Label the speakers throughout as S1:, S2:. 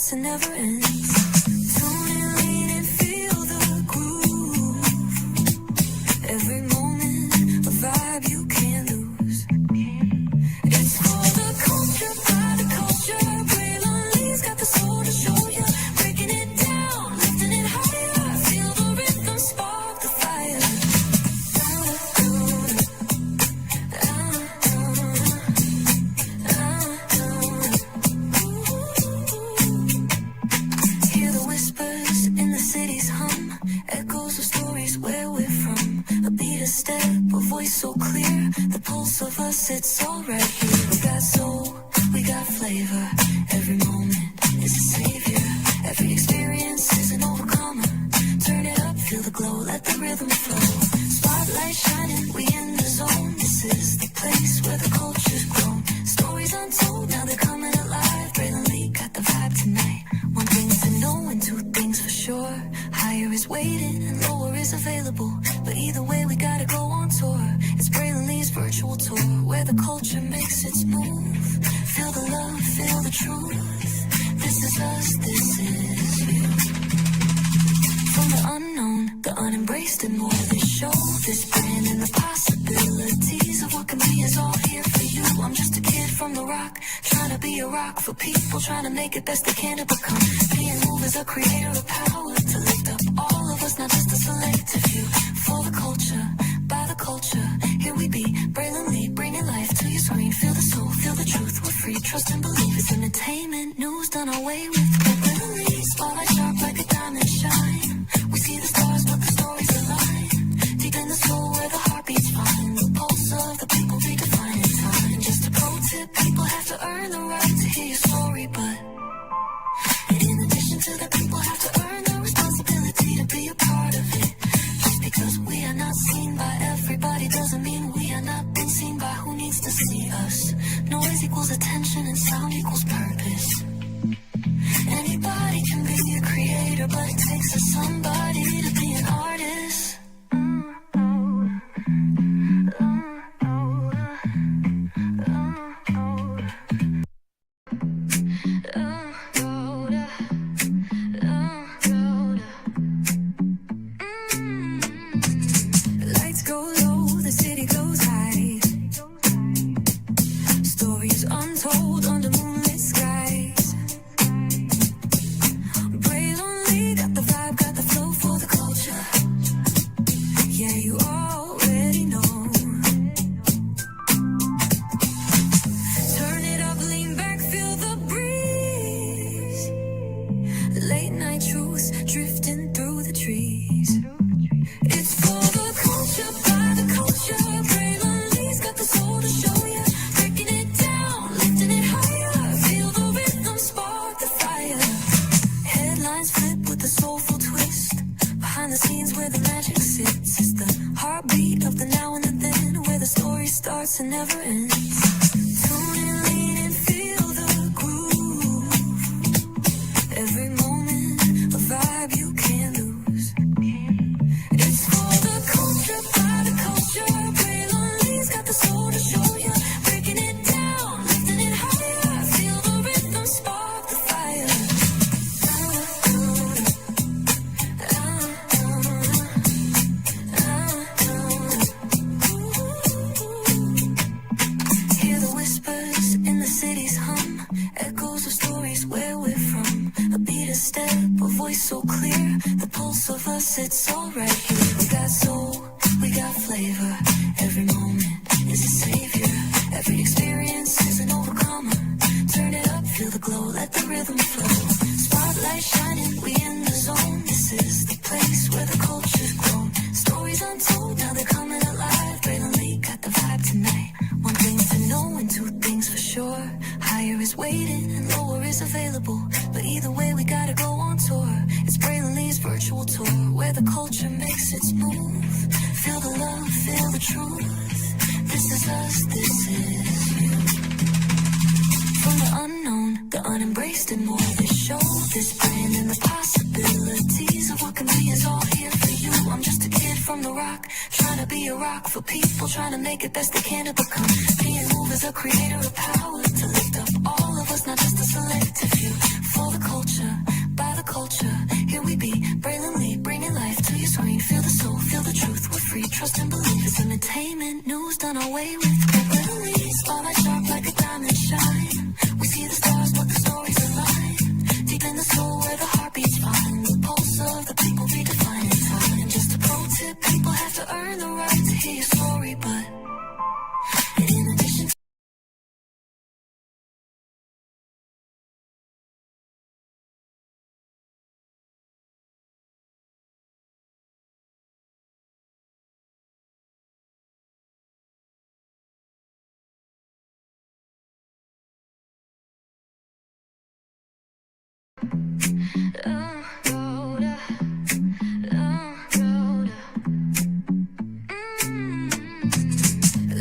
S1: starts and never ends. Tune in, lean and feel the groove. Every moment, a vibe you can't lose. It's for the culture, by the culture. Braylonly's got the soul to show you. Breaking it down, lifting it higher. Feel the rhythm, spark the fire. Hear the whispers in the city's hum. Echoes of stories where we're from. A beat, a step, a voice so clear. The pulse of us, it's all right here. We got soul, we got flavor. Every moment is a savior. Every experience is an overcomer. Turn it up, feel the glow, let the rhythm flow. Spotlight shining, we in the zone. This is the place where the culture's grown. Stories untold, now they're coming alive. Braylonly got the vibe tonight. One thing to know and two things for sure. Higher is waiting and lower is available. But either way, we gotta go on tour. It's Braylonly's virtual tour, where the culture makes its move. Feel the love, feel the truth. This is us, this is you. From the unknown, the unembraced and more. This show, this brand and the possibilities of what can be is all here for you. I'm just a kid from the rock, trying to be a rock for people, trying to make it best they can to become. Being moved as a creator of power to lift up all of us, not just a selective few. For the culture, by the culture, here we be. Braylonly, bringing life to your screen. Feel the soul, feel the truth. We're free, trust and believe. It's entertainment, news done our way with. Braylonly, spotlight sharp like a diamond shine. We see the stars, but the stories align. Deep in the soul where the heartbeats find. The pulse of the people redefining time. Just a pro tip, people have to earn the right to hear your story, but in addition to that, people have to earn the responsibility to be a part of it. Just because we are not seen by everybody doesn't mean we are not being seen by who needs to see us. Noise equals attention and sound equals purpose. Anybody can be a creator, but it takes a somebody to be an artist. Lights go low, the city goes high. Stories untold under moonlit skies. Braylonly got the vibe, got the flow for the culture. Yeah, you already know. Turn it up, lean back, feel the breeze. Late night truths drifting through the trees. It's for the culture, by the culture. Braylonly's got the soul to show you. Breaking it down, lifting it higher. Feel the rhythm, spark the fire. Headlines flip with a soulful twist. Behind the scenes where the magic sits. It's the heartbeat of the now and the then, where the story starts and never ends. Tune in, lean and feel the groove. Every moment, a vibe you can't lose. It's for the culture, by the culture. Braylonly's got the soul to show you. Breaking it down, lifting it higher. Feel the rhythm, spark the fire. Hear the whispers in the city's hum. Echoes of stories where we're from. A beat, a step, a voice so clear. The pulse of us, it's all right here. We got soul, we got flavor. Every moment is a savior. Every experience is an overcomer. Turn it up, feel the glow, let the rhythm flow. Spotlight shining, we in the zone. This is the place where the culture's grown. Stories untold, now they're coming alive. Braylonly got the vibe tonight. One thing to know and two things for sure. Higher is waiting and lower is available. But either way, we gotta go on tour. It's Braylonly's virtual tour, where the culture makes its move. Feel the love, feel the truth. This is us, this is you. From the unknown, the unembraced and more. This show, this brand and the possibilities of what can be is all here for you. I'm just a kid from the rock, trying to be a rock for people, trying to make it best they can to become. Being moved as a creator of power to lift up all of us, not just a selective few. For the culture. trust and belief. It's entertainment news done away with. Corporately, spotlight sharp like a diamond shine. We see the stars, but the stories align. Deep in the soul where the heartbeats find. The pulse of the people redefining time. And just a pro tip, people have to earn the right to hear your story, but in addition to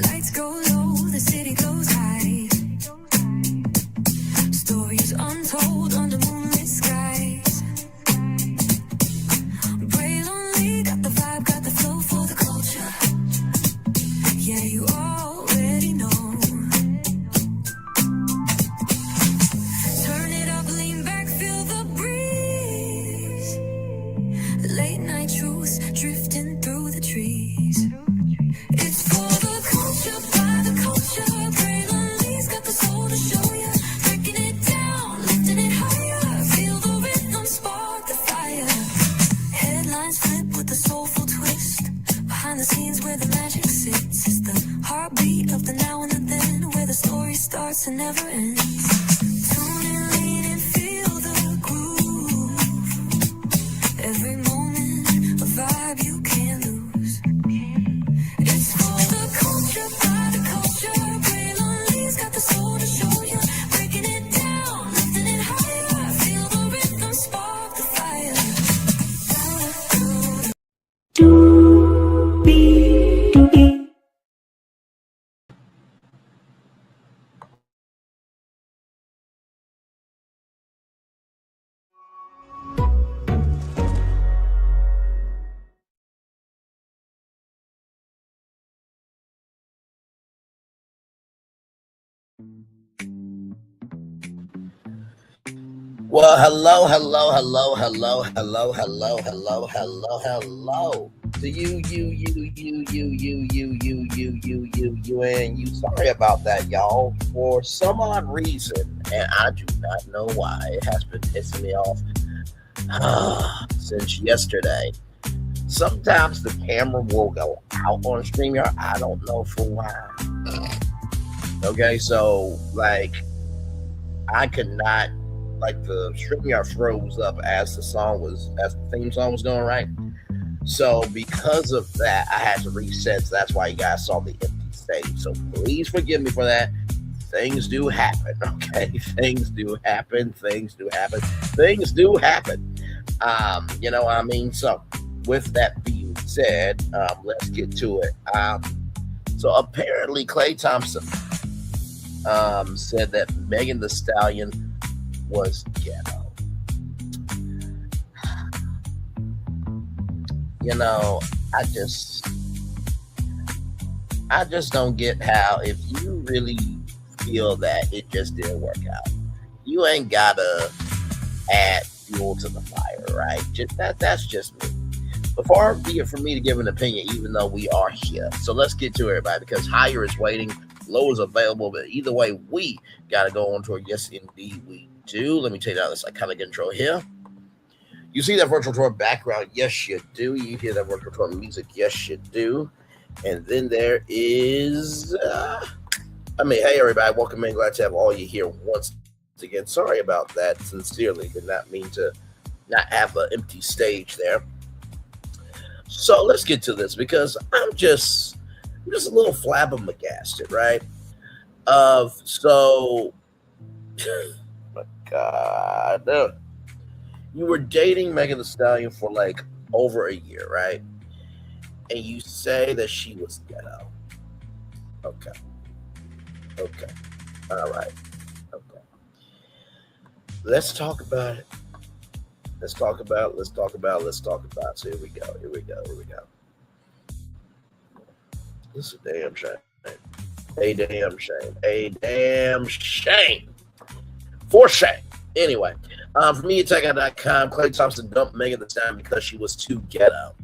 S1: lights go low, the city goes high. Stories untold under moonlit skies. Pray lonely, got the vibe, got the flow for the culture. Yeah, you already know. Turn it up, lean back, feel the breeze. Late night truths drifting through the trees. It's for the culture, by the culture. Braylonly's got the soul to show ya. Breaking it down, lifting it higher. Feel the rhythm, spark the fire. Headlines flip with a soulful twist. Behind the scenes where the magic sits. It's the heartbeat of the now and the then. Where the story starts and never ends. Tune in, lean and feel the groove. Every moment, a vibe you can't lose. It's for the culture, by the culture. Braylonly's got the soul to show ya. Breaking it down, lifting it higher. Feel the rhythm, spark the fire.
S2: Well, hello to you, and you. Sorry about that, y'all. For some odd reason, and I do not know why, it has been pissing me off since yesterday. Sometimes the camera will go out on StreamYard. I don't know for why. Okay, so like I could not. Like the StreamYard froze up as the theme song was going, right? So because of that, I had to reset. So that's why you guys saw the empty stage. So please forgive me for that. Things do happen, okay? Things do happen. You know what I mean? So with that being said, let's get to it. So apparently Klay Thompson said that Megan Thee Stallion was ghetto. You know, I just don't get how, if you really feel that it just didn't work out, you ain't gotta add fuel to the fire, right? That's just me. But far be it for me to give an opinion, even though we are here. So let's get to everybody, because higher is waiting, low is available, but either way, we gotta go on to it. Yes, indeed, we do. Let me take out this iconic intro here. You see that virtual tour background? Yes, you do. You hear that virtual tour music? Yes, you do. And then there is, hey, everybody, welcome in. Glad to have all you here once again. Sorry about that. Sincerely, did not mean to not have an empty stage there. So let's get to this, because I'm just a little flabbergasted, right? So, my God, you were dating Megan Thee Stallion for like over a year, right? And you say that she was ghetto. Okay. All right. Okay. Let's talk about it. Let's talk about it. So here we go. This is a damn shame. For shame. Anyway, for me, attack.com, Klay Thompson dumped Megan Thee Stallion because she was too ghetto.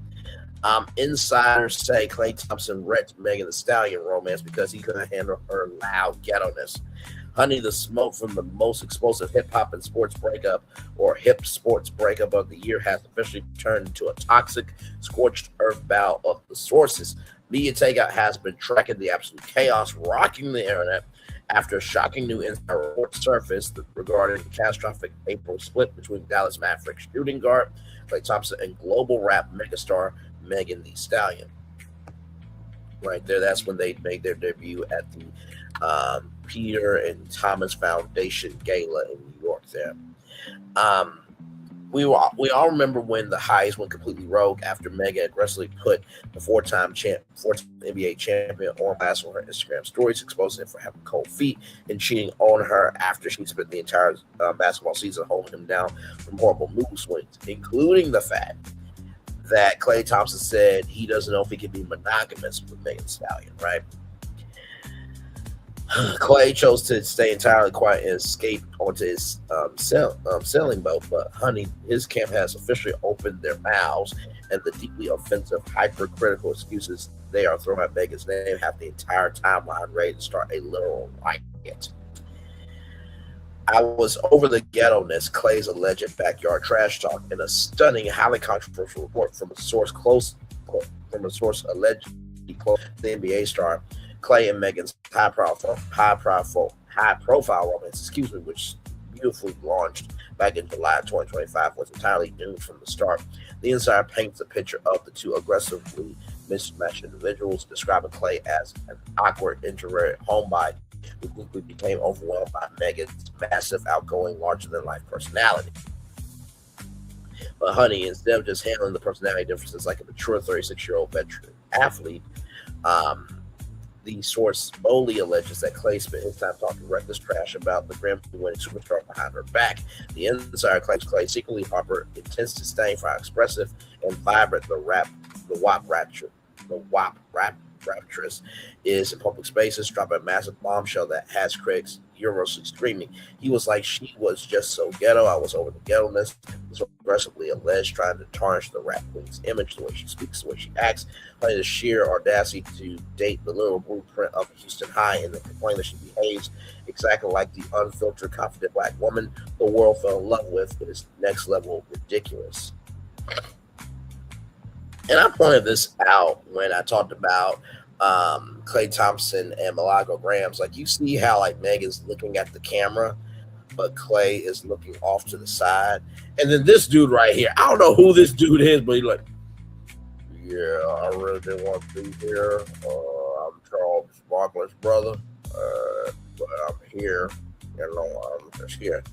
S2: Insiders say Klay Thompson wrecked Megan Thee Stallion romance because he couldn't handle her loud ghetto-ness. Honey the Smoke from the most explosive hip hop and sports breakup or hip sports breakup of the year has officially turned into a toxic, scorched earth bout of the sources. Media Takeout has been tracking the absolute chaos rocking the internet after a shocking new inside report surfaced regarding the catastrophic April split between Dallas Mavericks shooting guard Klay Thompson and global rap megastar Megan Thee Stallion. Right there, that's when they made their debut at the Peter and Thomas Foundation Gala in New York. There, um, we all remember when the highs went completely rogue after Megan aggressively put the four-time NBA champion on blast on her Instagram stories, exposing him for having cold feet and cheating on her after she spent the entire basketball season holding him down from horrible mood swings, including the fact that Klay Thompson said he doesn't know if he can be monogamous with Megan Thee Stallion, right? Klay chose to stay entirely quiet and escape onto his sailing boat, but honey, his camp has officially opened their mouths, and the deeply offensive, hypercritical excuses they are throwing at Megan's name have the entire timeline ready to start a literal riot. I was over the ghetto-ness, Klay's alleged backyard trash talk, in a stunning, highly controversial report from a source allegedly close to the NBA star. Klay and Megan's high-profile romance, which beautifully launched back in July 2025, was entirely doomed from the start. The Insider paints a picture of the two aggressively mismatched individuals, describing Klay as an awkward, introverted homebody who quickly became overwhelmed by Megan's massive, outgoing, larger-than-life personality. But honey, instead of just handling the personality differences like a mature 36-year-old veteran athlete, the source boldly alleges that Klay spent his time talking reckless trash about the Grammy-winning superstar behind her back. The Insider claims Klay secretly harbored intense disdain for how expressive and vibrant the WAP raptress is in public spaces, dropping a massive bombshell that has critics universally screaming. He was like, she was just so ghetto. I was over the ghetto-ness. This was aggressively alleged, trying to tarnish the rap queen's image, the way she speaks, the way she acts, by the sheer audacity to date the literal blueprint of Houston High, and then complain that she behaves exactly like the unfiltered, confident black woman the world fell in love with. It is next level ridiculous. And I pointed this out when I talked about Klay Thompson and Milagro Grams. Like, you see how like Megan's looking at the camera, but Klay is looking off to the side. And then this dude right here, I don't know who this dude is, but he's like, yeah, I really didn't want to be here. I'm Charles Barkley's brother, but I'm here. You know, I'm just here.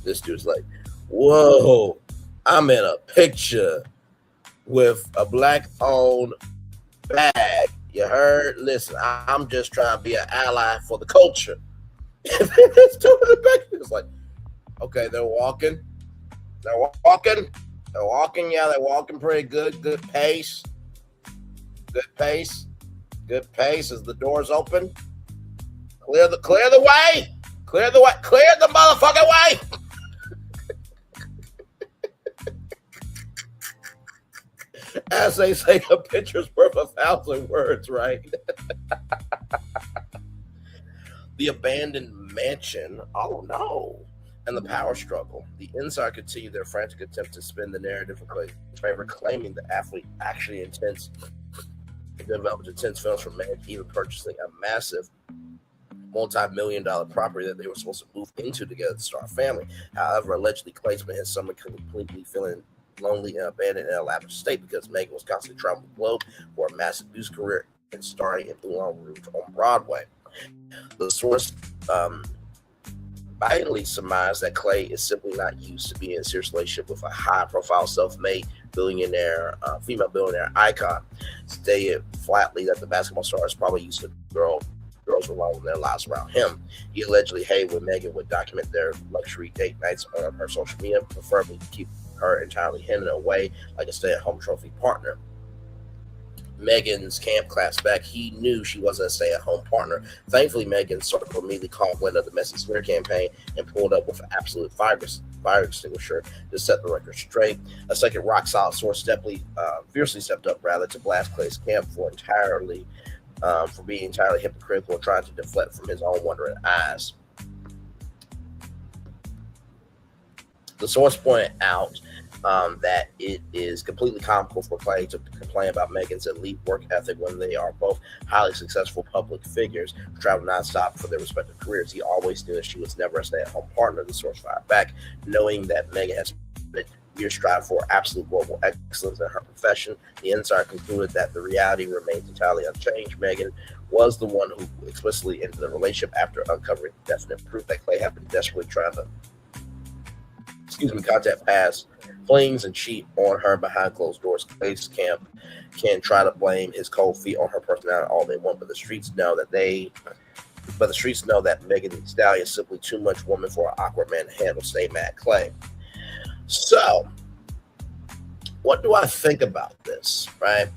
S2: This dude's like, whoa, I'm in a picture with a black-owned bag. You heard? Listen, I'm just trying to be an ally for the culture. And then this dude in the back is like, okay, they're walking. They're walking. They're walking. Yeah, they're walking pretty good. Good pace. Good pace. Good pace as the doors open. Clear the way. Clear the way. Clear the motherfucking way. As they say, a picture's worth 1,000 words, right? The abandoned mansion. Oh no. And the power struggle. The Inside continue their frantic attempt to spin the narrative in Klay's favor, claiming the athlete actually intends to develop intense films from Meg, even purchasing a massive multi-million-dollar property that they were supposed to move into together to start a family. However, allegedly, Klay spent his summer completely feeling lonely and abandoned in a lavish state because Megan was constantly traveling the globe for a massive music career and starring in Moulin Rouge on Broadway. The source vitally surmised that Klay is simply not used to being in a serious relationship with a high-profile, self-made female billionaire icon. Stated flatly that the basketball star is probably used to girls revolving their lives around him. He allegedly hated when Megan would document their luxury date nights on her social media, preferably to keep her entirely hidden away like a stay-at-home trophy partner. Megan's camp claps back. He knew she wasn't a stay-at-home partner. Thankfully, Megan's circle immediately caught wind of the Messy Smear campaign and pulled up with an absolute fire extinguisher to set the record straight. A second rock-solid source fiercely stepped up, rather, to blast Clay's camp for being entirely hypocritical and trying to deflect from his own wondering eyes. The source pointed out that it is completely comical for Clay to complain about Megan's elite work ethic when they are both highly successful public figures who travel nonstop for their respective careers. He always knew that she was never a stay-at-home partner, the source fired back, knowing that Megan has spent years striving for absolute global excellence in her profession. The insider concluded that the reality remains entirely unchanged. Megan was the one who explicitly ended the relationship after uncovering definite proof that Clay had been desperately trying to contact past flings and cheat on her behind closed doors. Clay's camp can try to blame his cold feet on her personality all they want, but the streets know that Megan Thee Stallion is simply too much woman for an awkward man to handle. Stay mad, Clay. So, what do I think about this, right?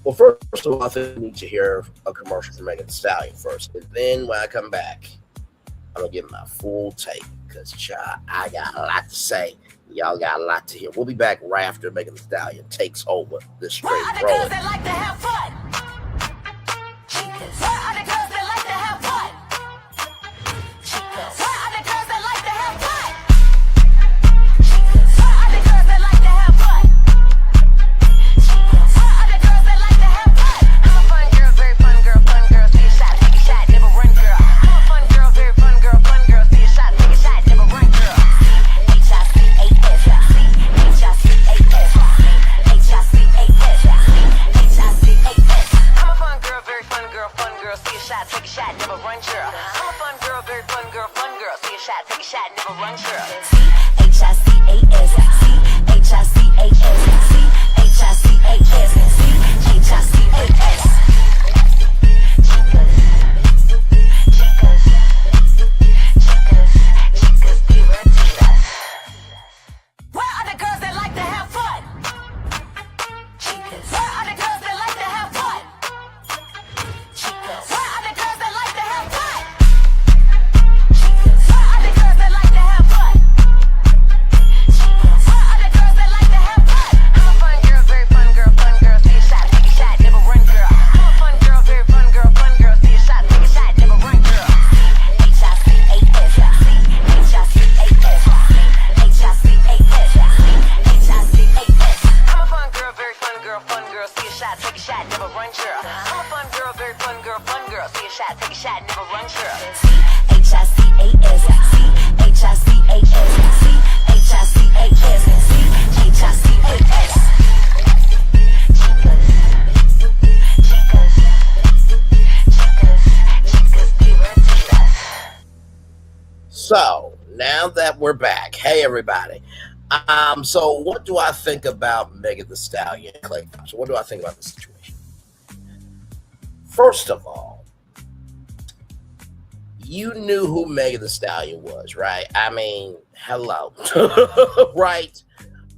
S2: Well, first of all, I think we need to hear a commercial from Megan Thee Stallion first, and then when I come back, I'm going to give my full take, because I got a lot to say. Y'all got a lot to hear. We'll be back right after Megan Thee Stallion takes over this straight rolling.
S1: Where are the girls that like to have fun? Chicas. Where are the girls that like to have fun? Chicas. Where are the girls that like to have fun? Chicas. Where are the girls that like to have fun? Chicas. Where are the girls that like to have fun? I'm a fun girl, very fun girl, see a shot, take a shot, never run girl. I'm a fun girl, very fun girl, see a shot, take a shot, never run girl. Take a shot, never run, girl. I'm a fun girl, very fun girl, see a shot, take a shot, never run, girl. C-H-I-C-A-S, C-H-I-C-A-S, C-H-I-C-A-S, C-H-I-C-A-S. Chicas, divertidas. Where are the girls that like to have fun? Chicas. Where are the girls that like to have fun? Chicas. Where are the girls that like to have fun? Chicas. Where are the girls that like to have fun? Chicas. Where are the girls that like to have fun? I'm a fun girl, very fun girl, see a shot, take a shot, never run, girl. I'm a fun girl, very fun girl, see a shot, take a shot, never run, girl. H-I-C-A-S, H-I-C-A-S, H-I-C-A-S, H-I-C-A-S. I'm a fun girl, very fun girl, see a shot, take a shot, never run, girl. I'm a fun girl, very fun girl, see a shot, take a shot, never run, girl. C-H-I-C-A-S, C-H-I-C-A-S, C-H-I-C-A-S, C-H-I-C-A-S. Chicas, divertidas.
S2: So, now that we're back, hey everybody. So what do I think about Megan Thee Stallion and Clay Thompson? What do I think about the situation? First of all, you knew who Megan Thee Stallion was, right? I mean, hello, right?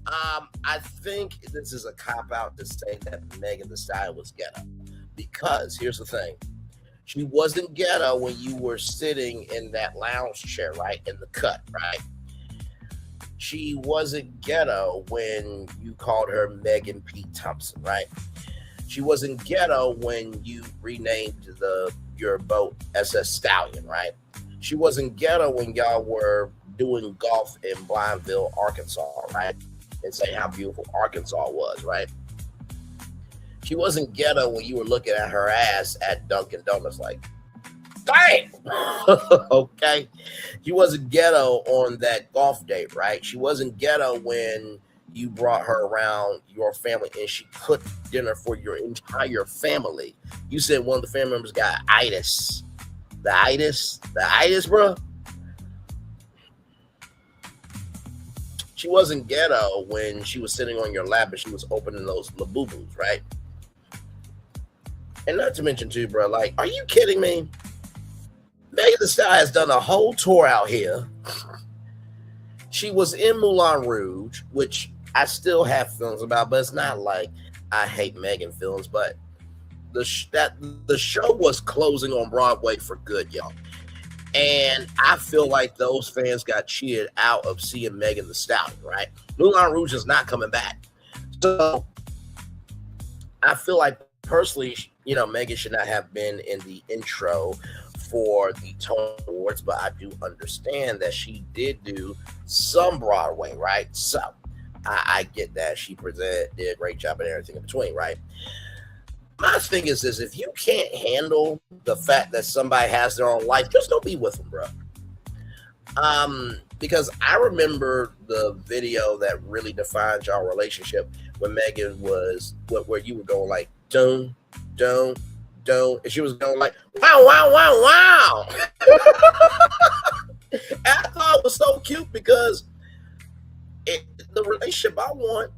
S2: I think this is a cop-out to say that Megan Thee Stallion was ghetto, because here's the thing. She wasn't ghetto when you were sitting in that lounge chair, right, in the cut, right? She wasn't ghetto when you called her Megan P. Thompson, right? She wasn't ghetto when you renamed your boat SS Stallion, right? She wasn't ghetto when y'all were doing golf in Blineville, Arkansas, right? And say how beautiful Arkansas was, right? She wasn't ghetto when you were looking at her ass at Dunkin' Donuts like, dang! Okay? She wasn't ghetto on that golf date, right? She wasn't ghetto when you brought her around your family and she cooked dinner for your entire family. You said one of the family members got itis. The itis, bro? She wasn't ghetto when she was sitting on your lap and she was opening those Labubus, right? And not to mention too, bro, like, are you kidding me? Megan Thee Stallion has done a whole tour out here. She was in Moulin Rouge, which I still have feelings about, but it's not like I hate Megan feelings, but the show was closing on Broadway for good, y'all. And I feel like those fans got cheated out of seeing Megan the Stallion, right? Moulin Rouge is not coming back. So I feel like personally, Megan should not have been in the intro for the Tony Awards, but I do understand that she did do some Broadway, right? So I get that she did a great job and everything in between, right? My thing is this: if you can't handle the fact that somebody has their own life, just don't be with them, bro. Because I remember the video that really defined y'all relationship when Megan was where you were going like don't, and she was going like wow, wow, wow, wow. And I thought it was so cute because the relationship I want.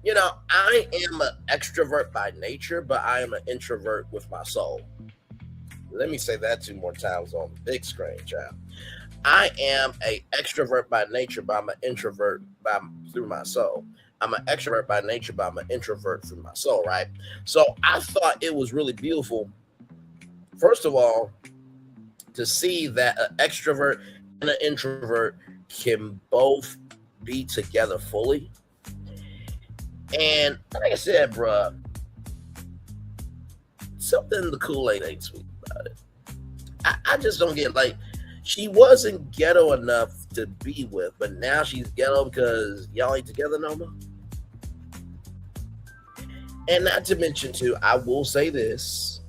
S2: I am an extrovert by nature, but I am an introvert with my soul. Let me say that 2 more times on the big screen, child. I am an extrovert by nature, but I'm an introvert through my soul. I'm an extrovert by nature, but I'm an introvert through my soul, right? So I thought it was really beautiful, first of all, to see that an extrovert and an introvert can both be together fully. And like I said, bruh, something in the Kool-Aid ain't sweet about it. I just don't get, like, she wasn't ghetto enough to be with, but now she's ghetto because y'all ain't together no more. And not to mention, too, I will say this: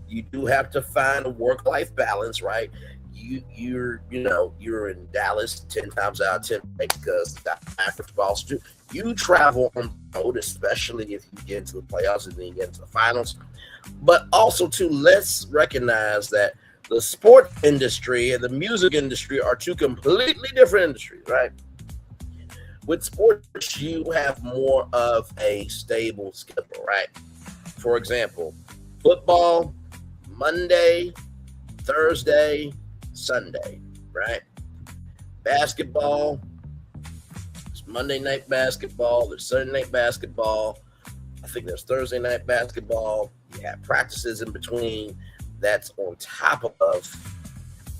S2: you do have to find a work-life balance, right? You're in Dallas 10 times out of 10 because the African balls do. You travel on the road, especially if you get into the playoffs and then you get into the finals. But also, too, let's recognize that the sport industry and the music industry are 2 completely different industries, right? With sports, you have more of a stable schedule, right? For example, football, Monday, Thursday, Sunday, right? Basketball, it's Monday night basketball, there's Sunday night basketball, I think there's Thursday night basketball, you have practices in between, that's on top of,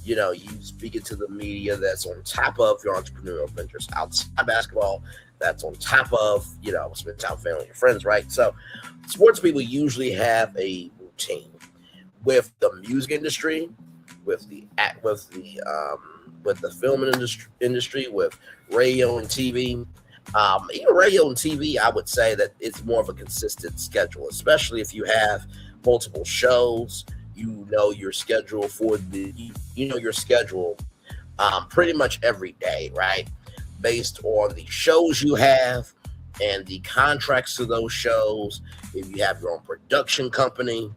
S2: you speaking to the media, that's on top of your entrepreneurial ventures. Outside basketball, that's on top of, spend time with family and friends, right? So sports people usually have a routine. With the music industry, with the film industry, with radio and TV, even radio and TV, I would say that it's more of a consistent schedule, especially if you have multiple shows. Your schedule your schedule pretty much every day, right? Based on the shows you have and the contracts to those shows. If you have your own production company,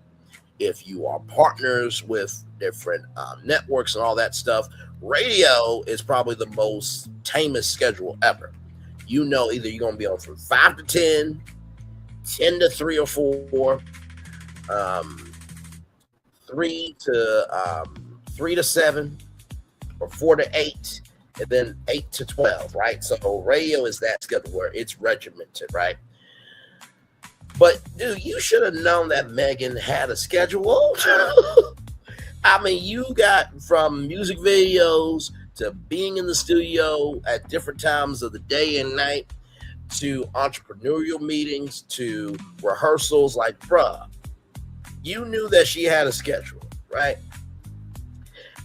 S2: if you are partners with different networks and all that stuff, radio is probably the most tamest schedule ever. Either you're going to be on from 5 to 10, 10 to 3 or 4, 3 to 7, or 4 to 8, and then 8 to 12, right? So radio is that schedule where it's regimented, right? But dude, you should have known that Megan had a schedule. I mean, you got from music videos to being in the studio at different times of the day and night to entrepreneurial meetings to rehearsals. Like, bruh, you knew that she had a schedule, right?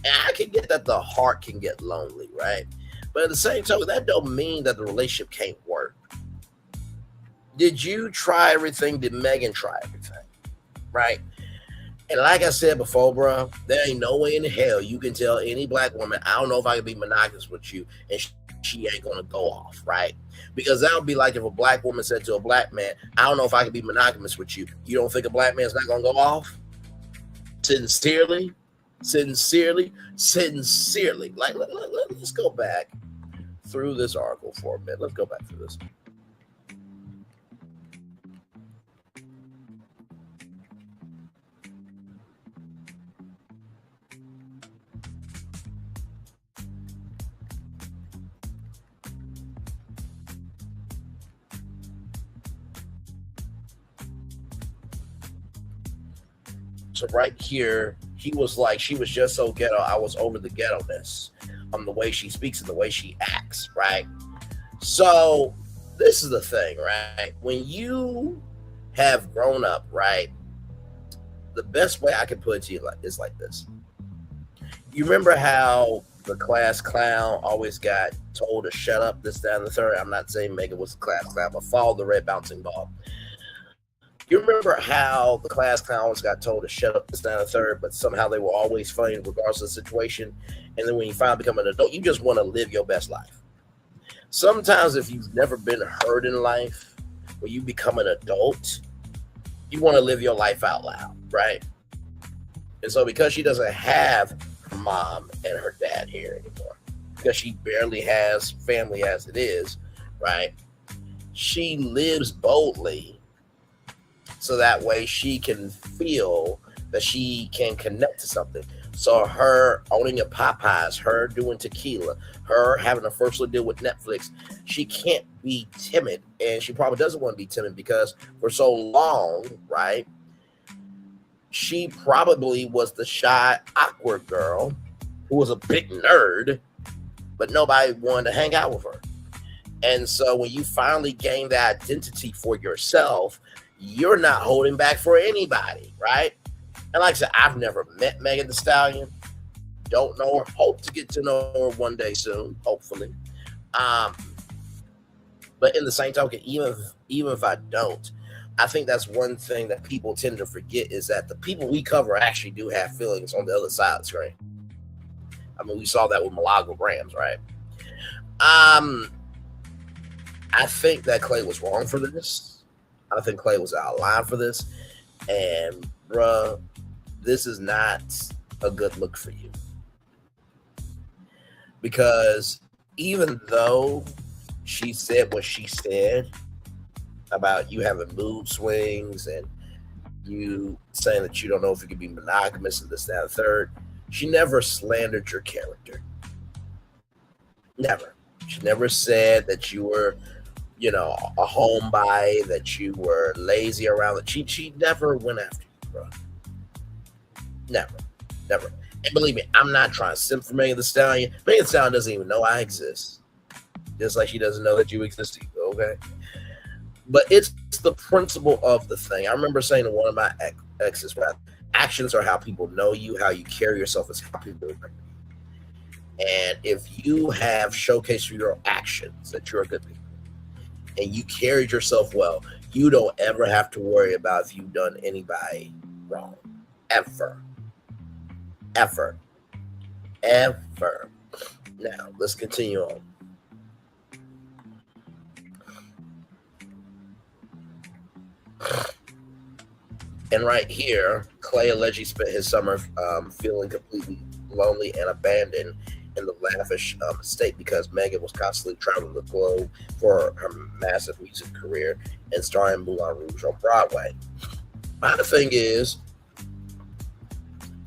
S2: And I can get that the heart can get lonely, right? But at the same time, that don't mean that the relationship can't work. Did you try everything? Did Megan try everything? Right? And like I said before, bro, there ain't no way in hell you can tell any black woman, I don't know if I can be monogamous with you, and she ain't going to go off, right? Because that would be like if a black woman said to a black man, I don't know if I can be monogamous with you. You don't think a black man's not going to go off? Sincerely. Like, let's go back through this article for a minute. Let's go back through this. So right here, He was like, she was just so ghetto. I was over the ghetto-ness, the way she speaks and the way she acts, right? So this is the thing, right? When you have grown up, right? The best way I can put it to you is like this. You remember how the class clown always got told to shut up, this, that, and the third? I'm not saying Megan was a class clown, but follow the red bouncing ball. You remember how the class clown always got told to shut up, this, that, and the third, but somehow they were always funny regardless of the situation? And then when you finally become an adult, you just want to live your best life. Sometimes if you've never been hurt in life, when you become an adult, you want to live your life out loud, right? And so because she doesn't have her mom and her dad here anymore, because she barely has family as it is, right? She lives boldly so that way she can feel that she can connect to something. So her owning a Popeyes, her doing tequila, her having a first look deal with Netflix, she can't be timid. And she probably doesn't want to be timid because for so long, right, she probably was the shy, awkward girl who was a big nerd, but nobody wanted to hang out with her. And so when you finally gain that identity for yourself, you're not holding back for anybody, right? And like I said, I've never met Megan Thee Stallion. Don't know her. Hope to get to know her one day soon, hopefully. But in the same token, even if I don't, I think that's one thing that people tend to forget is that the people we cover actually do have feelings on the other side of the screen. I mean, we saw that with Milagro Grams, right? I think that Clay was wrong for this. I think Clay was out of line for this. And, bruh, this is not a good look for you. Because even though she said what she said about you having mood swings and you saying that you don't know if you could be monogamous and this, that, and the third, she never slandered your character. Never. She never said that you were, you know, a homebody, that you were lazy around it. She never went after you, bro. Never. And believe me, I'm not trying to simp for Megan Thee Stallion. Megan Thee Stallion doesn't even know I exist. Just like she doesn't know that you exist either, okay? But it's the principle of the thing. I remember saying to one of my exes, right, actions are how people know you, how you carry yourself is how people remember you. And if you have showcased through your actions that you're a good person and you carried yourself well, you don't ever have to worry about if you've done anybody wrong. Ever. Now, let's continue on. And right here, Clay allegedly spent his summer feeling completely lonely and abandoned in the lavish state because Megan was constantly traveling the globe for her massive music career and starring Moulin Rouge on Broadway. My thing is,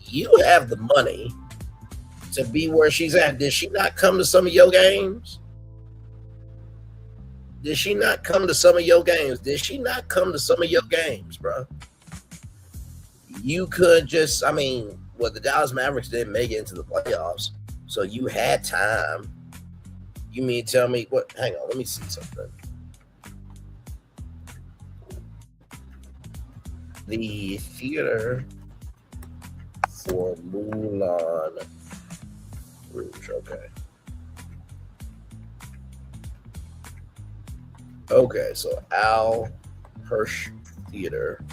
S2: you have the money to be where she's at. Did she not come to some of your games? Did she not come to some of your games? Did she not come to some of your games, bro? You could just, I mean, well, the Dallas Mavericks didn't make it into the playoffs, so you had time. You mean tell me what? Hang on, let me see something. The theater for Moulin Rouge, okay. Okay, so Al Hirsch Theater,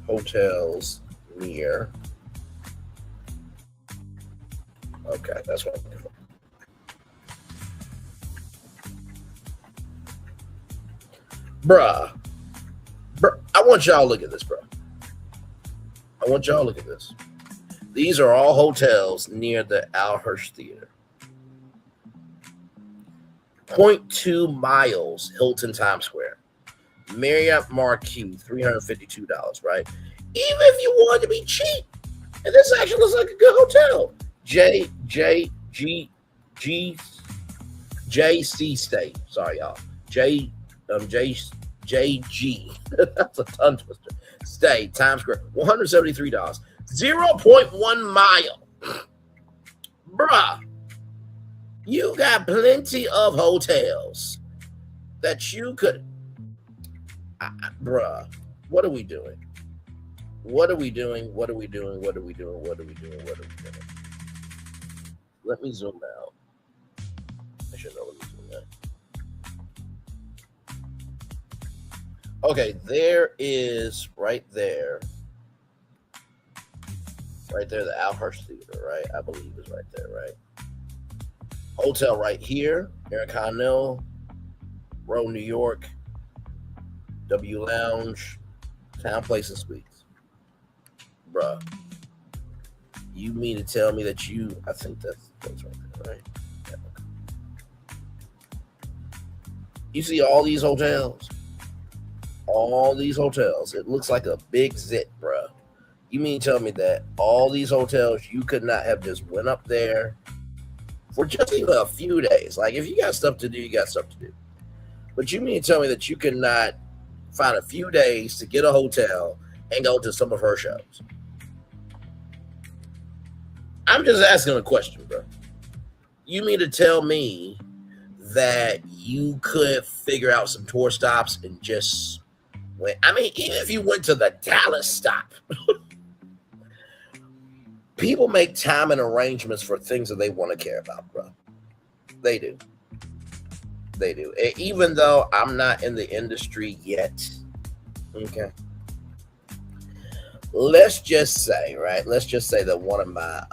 S2: hotels near. Okay, that's what I'm looking for. Bruh, I want y'all to look at this, bruh. I want y'all to look at this. These are all hotels near the Al Hirsch Theater. 0.2 miles, Hilton Times Square. Marriott Marquis, $352, right? Even if you wanted to be cheap, and this actually looks like a good hotel. JC Stay. Sorry, y'all. JC JG. That's a tongue twister. Stay, Times Square, $173. 0.1 mile. Bruh, you got plenty of hotels that you could. Bruh, what are we doing? What are we doing? What are we doing? What are we doing? What are we doing? What are we doing? Let me zoom out. I should know. Let me zoom out. Okay, there is right there, the Alhurst Theater, right? I believe is right there, right? Hotel right here, Intercontinental, Row, New York, W Lounge, Town Place and Suites. Bruh, you mean to tell me that I think that's right there, right? Yeah. You see all these hotels? All these hotels. It looks like a big zit, bruh. You mean to tell me that all these hotels, you could not have just went up there for just even a few days? Like, if you got stuff to do, you got stuff to do. But you mean to tell me that you could not find a few days to get a hotel and go to some of her shows? I'm just asking a question, bro. You mean to tell me that you could figure out some tour stops and just went? I mean, even if you went to the Dallas stop, people make time and arrangements for things that they want to care about, bro. They do. They do. And even though I'm not in the industry yet, okay, let's just say, right? Let's just say that one of my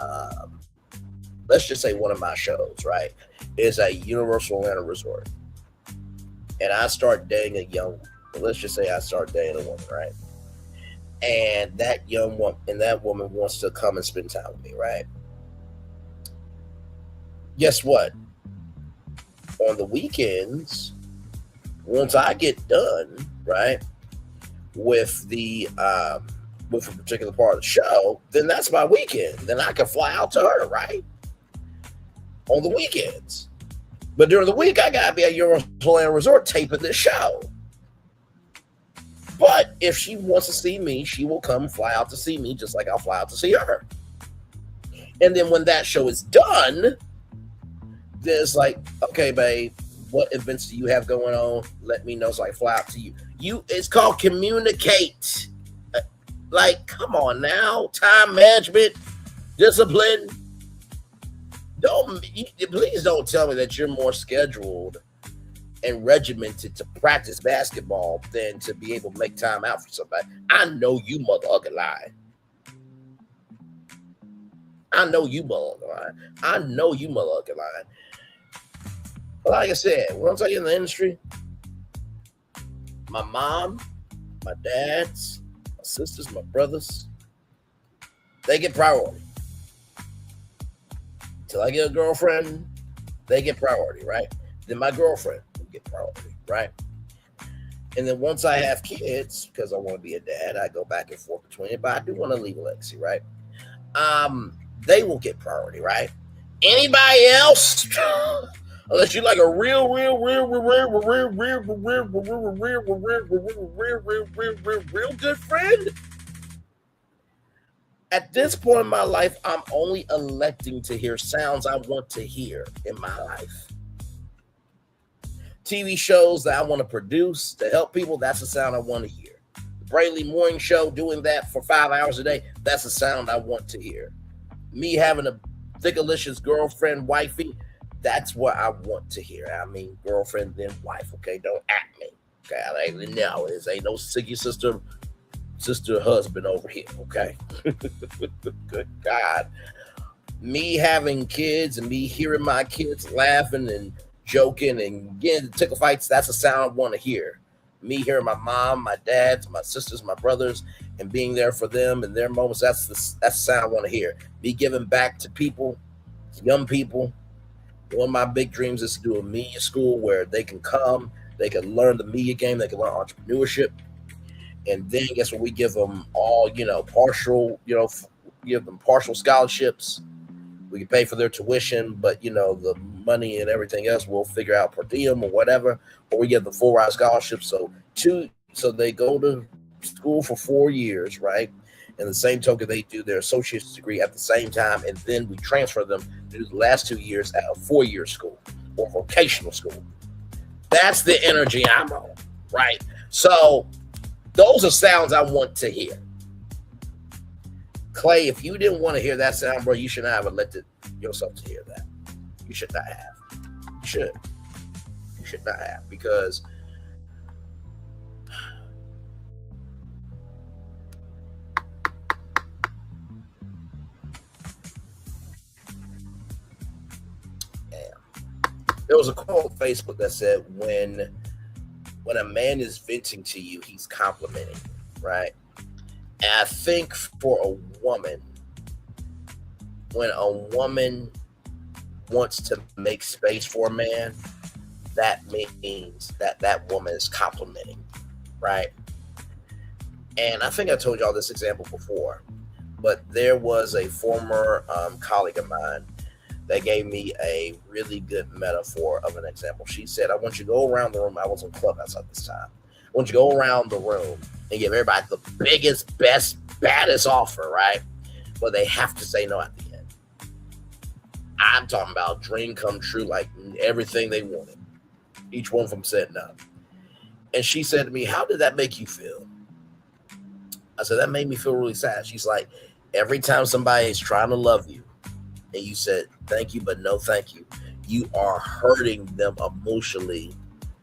S2: shows, right, is a Universal Orlando Resort, and I start dating a young. Let's just say I start dating a woman, right? And that young woman and that woman wants to come and spend time with me, right? Guess what? On the weekends, once I get done, right, with a particular part of the show, then that's my weekend. Then I can fly out to her, right? On the weekends. But during the week, I gotta be at Universal Resort taping this show. But if she wants to see me, she will come fly out to see me, just like I'll fly out to see her. And then when that show is done, there's like, okay, babe, what events do you have going on? Let me know so I fly out to you. It's called communicate. Like, come on now, time management, discipline. Please don't tell me that you're more scheduled and regimented to practice basketball than to be able to make time out for somebody. I know you motherfucking lie. I know you motherfucking lie. Like I said, once I get in the industry, my mom, my dads, my sisters, my brothers, they get priority. Till I get a girlfriend, they get priority, right? Then my girlfriend will get priority, right? And then once I have kids, because I want to be a dad, I go back and forth between it, but I do want to leave a legacy, right? They will get priority, right? Anybody else? Unless you're like a real good friend. At this point in my life, I'm only electing to hear sounds I want to hear in my life. TV shows that I want to produce to help people, that's the sound I want to hear. The Brayley Morning Show, doing that for 5 hours a day, that's the sound I want to hear. Me having a thickalicious girlfriend, wifey, that's what I want to hear. I mean, girlfriend, then wife, okay? Don't act me, okay? No, this ain't no sicky sister husband over here, okay? Good God. Me having kids and me hearing my kids laughing and joking and getting tickle fights, that's a sound I want to hear. Me hearing my mom, my dads, my sisters, my brothers, and being there for them in their moments, that's the sound I want to hear. Me giving back to people, young people. One of my big dreams is to do a media school where they can come, they can learn the media game, they can learn entrepreneurship. And then guess what? We give them all, partial, give them partial scholarships We can pay for their tuition, but the money and everything else we'll figure out per diem or whatever, or we get the full ride scholarship. So they go to school for 4 years, right? And the same token, they do their associate's degree at the same time, and then we transfer them to do the last 2 years at a 4-year school or vocational school. That's the energy I'm on, right? So those are sounds I want to hear. Clay, if you didn't want to hear that sound, bro, you should not have elected yourself to hear that. You should not have. You should. You should not have, because there was a quote on Facebook that said, when a man is venting to you, he's complimenting you, right? And I think for a woman, when a woman wants to make space for a man, that means that woman is complimenting, right? And I think I told y'all this example before, but there was a former colleague of mine that gave me a really good metaphor of an example. She said, I want you to go around the room. I was on Clubhouse at this time. I want you to go around the room and give everybody the biggest, best, baddest offer, right? But they have to say no at the end. I'm talking about dream come true, like everything they wanted. Each one of them said no. And she said to me, how did that make you feel? I said, that made me feel really sad. She's like, every time somebody is trying to love you and you said, thank you, but no thank you, you are hurting them emotionally,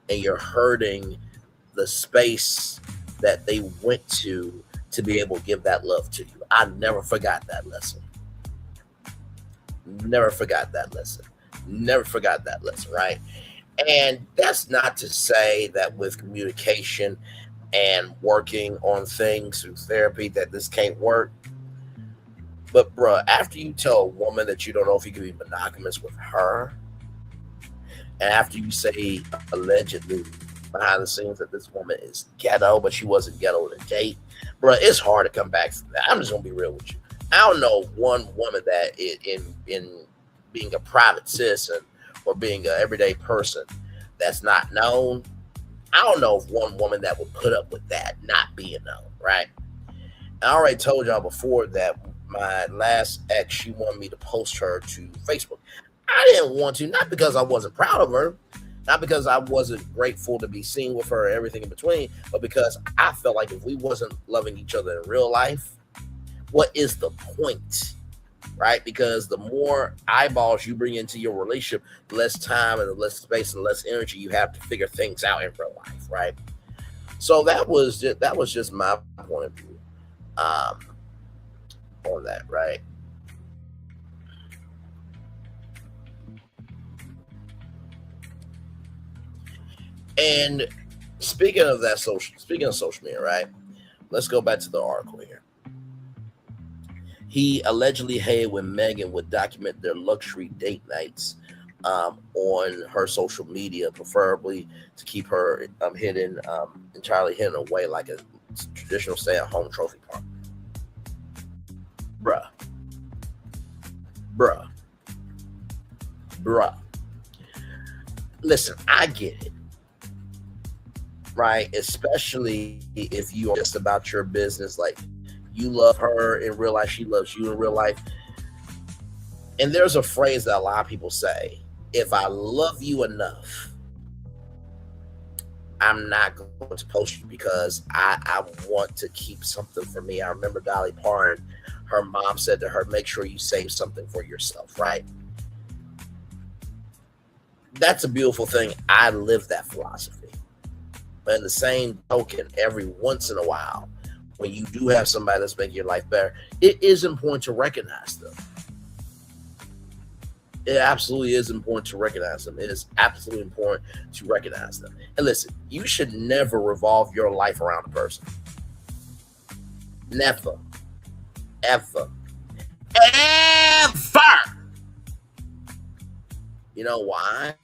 S2: and you're hurting the space that they went to be able to give that love to you. I never forgot that lesson. Never forgot that lesson. Never forgot that lesson, right? And that's not to say that with communication and working on things through therapy that this can't work. But bruh, after you tell a woman that you don't know if you can be monogamous with her, and after you say allegedly behind the scenes that this woman is ghetto, but she wasn't ghetto to date, bruh, it's hard to come back from that. I'm just gonna be real with you. I don't know one woman that in being a private citizen or being an everyday person that's not known. I don't know of one woman that would put up with that not being known, right? I already told y'all before that my last ex, she wanted me to post her to Facebook. I didn't want to, not because I wasn't proud of her, not because I wasn't grateful to be seen with her and everything in between, but because I felt like if we wasn't loving each other in real life, what is the point, right? Because the more eyeballs you bring into your relationship, the less time and the less space and less energy you have to figure things out in real life, right? So that was just my point of view on that, right? And speaking of social media, right? Let's go back to the article here. He allegedly hated when Megan would document their luxury date nights on her social media, preferably to keep her entirely hidden away like a traditional stay-at-home trophy party. Bruh. Listen, I get it, right? Especially if you are just about your business, like you love her in real life, she loves you in real life. And there's a phrase that a lot of people say, if I love you enough, I'm not going to post you because I want to keep something for me. I remember Dolly Parton, her mom said to her, make sure you save something for yourself, right? That's a beautiful thing. I live that philosophy. But in the same token, every once in a while, when you do have somebody that's making your life better, it is important to recognize them. It absolutely is important to recognize them. It is absolutely important to recognize them. And listen, you should never revolve your life around a person. Never. Ever. You know why?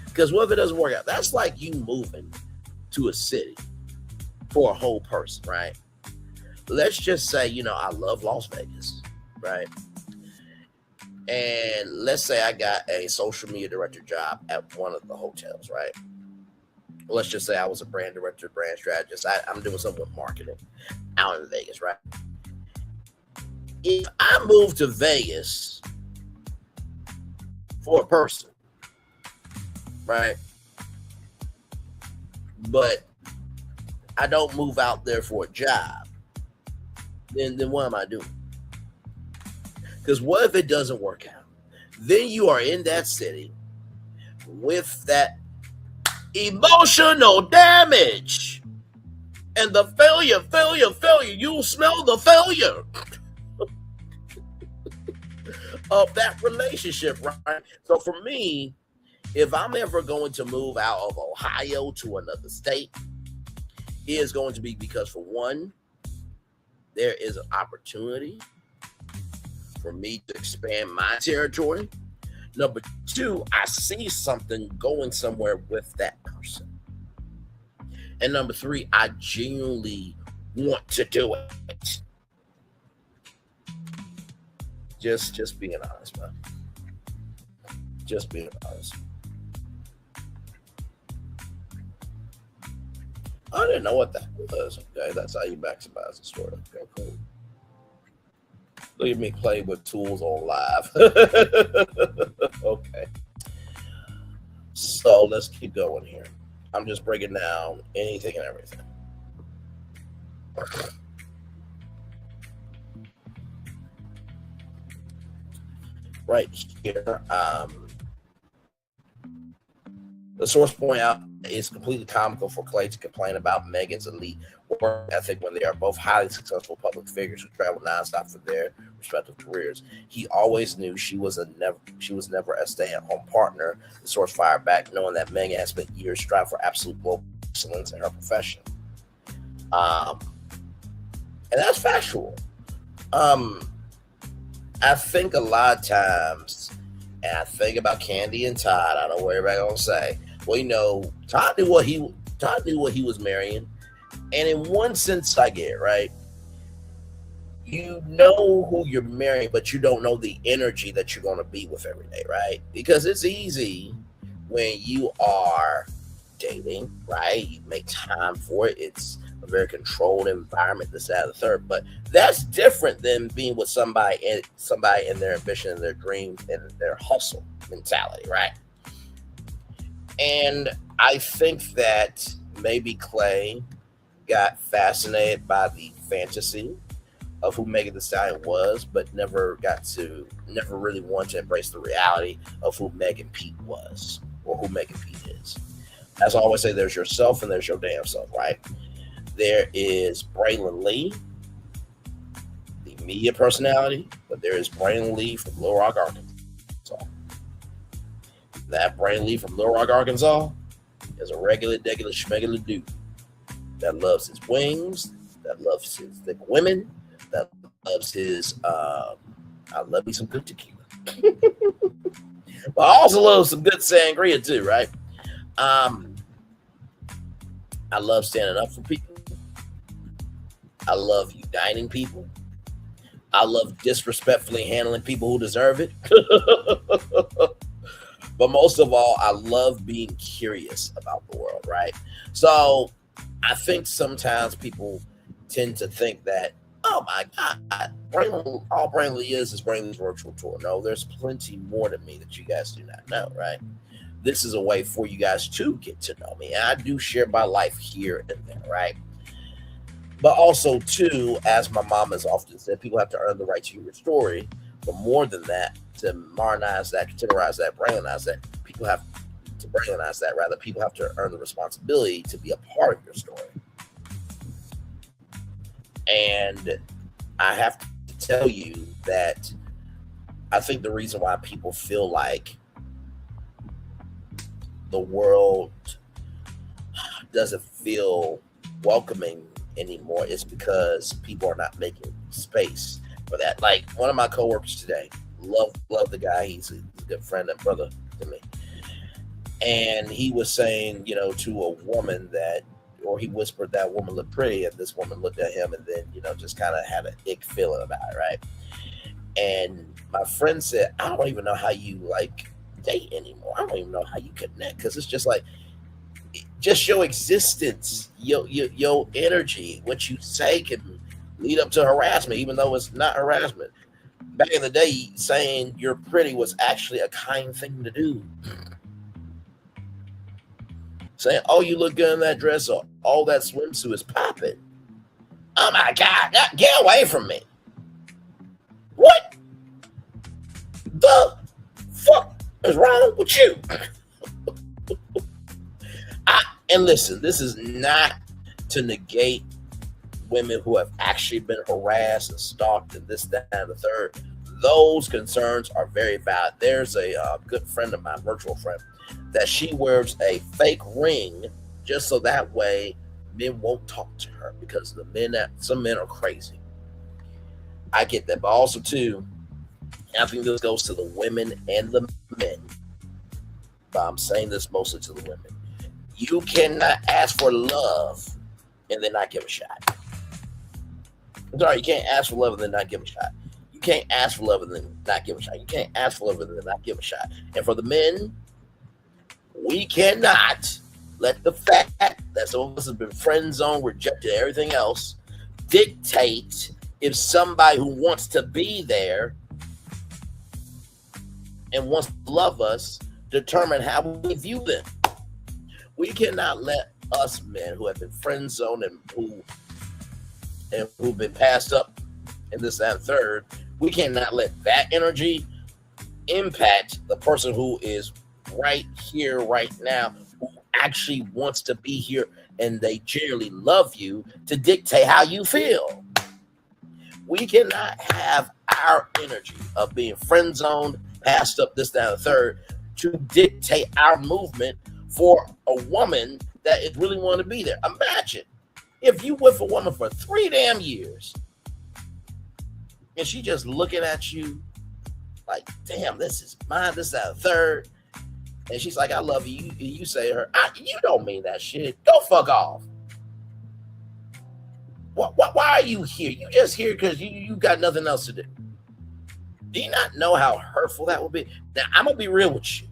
S2: Because what if it doesn't work out? That's like you moving to a city for a whole person, right? Let's just say, I love Las Vegas, right? And let's say I got a social media director job at one of the hotels, right? Let's just say I was a brand director, brand strategist. I'm doing something with marketing out in Vegas, right? If I move to Vegas for a person, right? But I don't move out there for a job, then what am I doing? Because what if it doesn't work out? Then you are in that city with that emotional damage and the failure. You smell the failure of that relationship, right? So for me, if I'm ever going to move out of Ohio to another state, it is going to be because, for one, there is an opportunity for me to expand my territory. Number two, I see something going somewhere with that person. And number three, I genuinely want to do it. Just being honest, man. Just being honest. I didn't know what that was. Okay, that's how you maximize the story. Okay, cool. Look at me play with tools on live. Okay. So let's keep going here. I'm just breaking down anything and everything. Right here, the source point out it's completely comical for Clay to complain about Megan's elite work ethic when they are both highly successful public figures who travel nonstop for their respective careers. He always knew she was never a stay-at-home partner. The source fired back, knowing that Megan has spent years striving for absolute global excellence in her profession. And that's factual. I think a lot of times, and I think about Candy and Todd, I know what everybody's gonna say. Well, Todd knew what he was marrying, and in one sense, I get it, right. You know who you're marrying, but you don't know the energy that you're going to be with every day, right? Because it's easy when you are dating, right? You make time for it. It's a very controlled environment, this, that, and the third. But that's different than being with somebody in their ambition and their dreams and their hustle mentality, right? And I think that maybe Clay got fascinated by the fantasy of who Megan Thee Stallion was, but never really wanted to embrace the reality of who Megan Pete was, or who Megan Pete is. As I always say, there's yourself and there's your damn self, right? There is Braylon Lee, the media personality, but there is Braylon Lee from Little Rock, Arkansas. That Braylon Lee from Little Rock, Arkansas is a regular schmegular dude that loves his wings, that loves his thick women, that loves his I love me some good tequila. But I also love some good sangria too, right? I love standing up for people. I love uniting people. I love disrespectfully handling people who deserve it. But most of all, I love being curious about the world, right? So I think sometimes people tend to think that, oh my God, all Braylon Lee is Braylon Lee's virtual tour. No, there's plenty more to me that you guys do not know, right? This is a way for you guys to get to know me. And I do share my life here and there, right? But also, too, as my mom has often said, people have to earn the right to hear your story. But more than that, to modernize that, containerize that, Braylonize that, people have to earn the responsibility to be a part of your story. And I have to tell you that I think the reason why people feel like the world doesn't feel welcoming anymore is because people are not making space for that. Like one of my coworkers today, love the guy. He's a good friend and brother to me. And he was saying, to a woman he whispered that woman looked pretty, and this woman looked at him and then, just kind of had an ick feeling about it, right? And My friend said, I don't even know how you like date anymore. I don't even know how you connect because it's just like just your existence, your energy, what you say can lead up to harassment, even though it's not harassment. Back in the day, saying you're pretty was actually a kind thing to do. Saying, "Oh, you look good in that dress," or "Oh, that swimsuit is popping." Oh my God, get away from me! What the fuck is wrong with you? And listen, this is not to negate women who have actually been harassed and stalked and this, that, and the third. Those concerns are very valid. There's a good friend of mine, virtual friend, that she wears a fake ring just so that way men won't talk to her because some men are crazy. I get that, but also too, I think this goes to the women and the men. But I'm saying this mostly to the women. You cannot ask for love and then not give a shot. I'm sorry, you can't ask for love and then not give a shot. You can't ask for love and then not give a shot. You can't ask for love and then not give a shot. And for the men, we cannot let the fact that some of us have been friend zoned, rejected, everything else, dictate if somebody who wants to be there and wants to love us determine how we view them. We cannot let us men who have been friend zoned and who've been passed up in this and third, we cannot let that energy impact the person who is right here, right now, who actually wants to be here and they genuinely love you to dictate how you feel. We cannot have our energy of being friend zoned, passed up, this, that, and the third to dictate our movement for a woman that is really want to be there. Imagine if you with a woman for 3 damn years and she just looking at you like, damn, this is mine, this, that, and the third. And she's like, I love you. You say to her, you don't mean that shit. Go fuck off. Why are you here? You just here because you got nothing else to do. Do you not know how hurtful that would be? Now, I'm going to be real with you.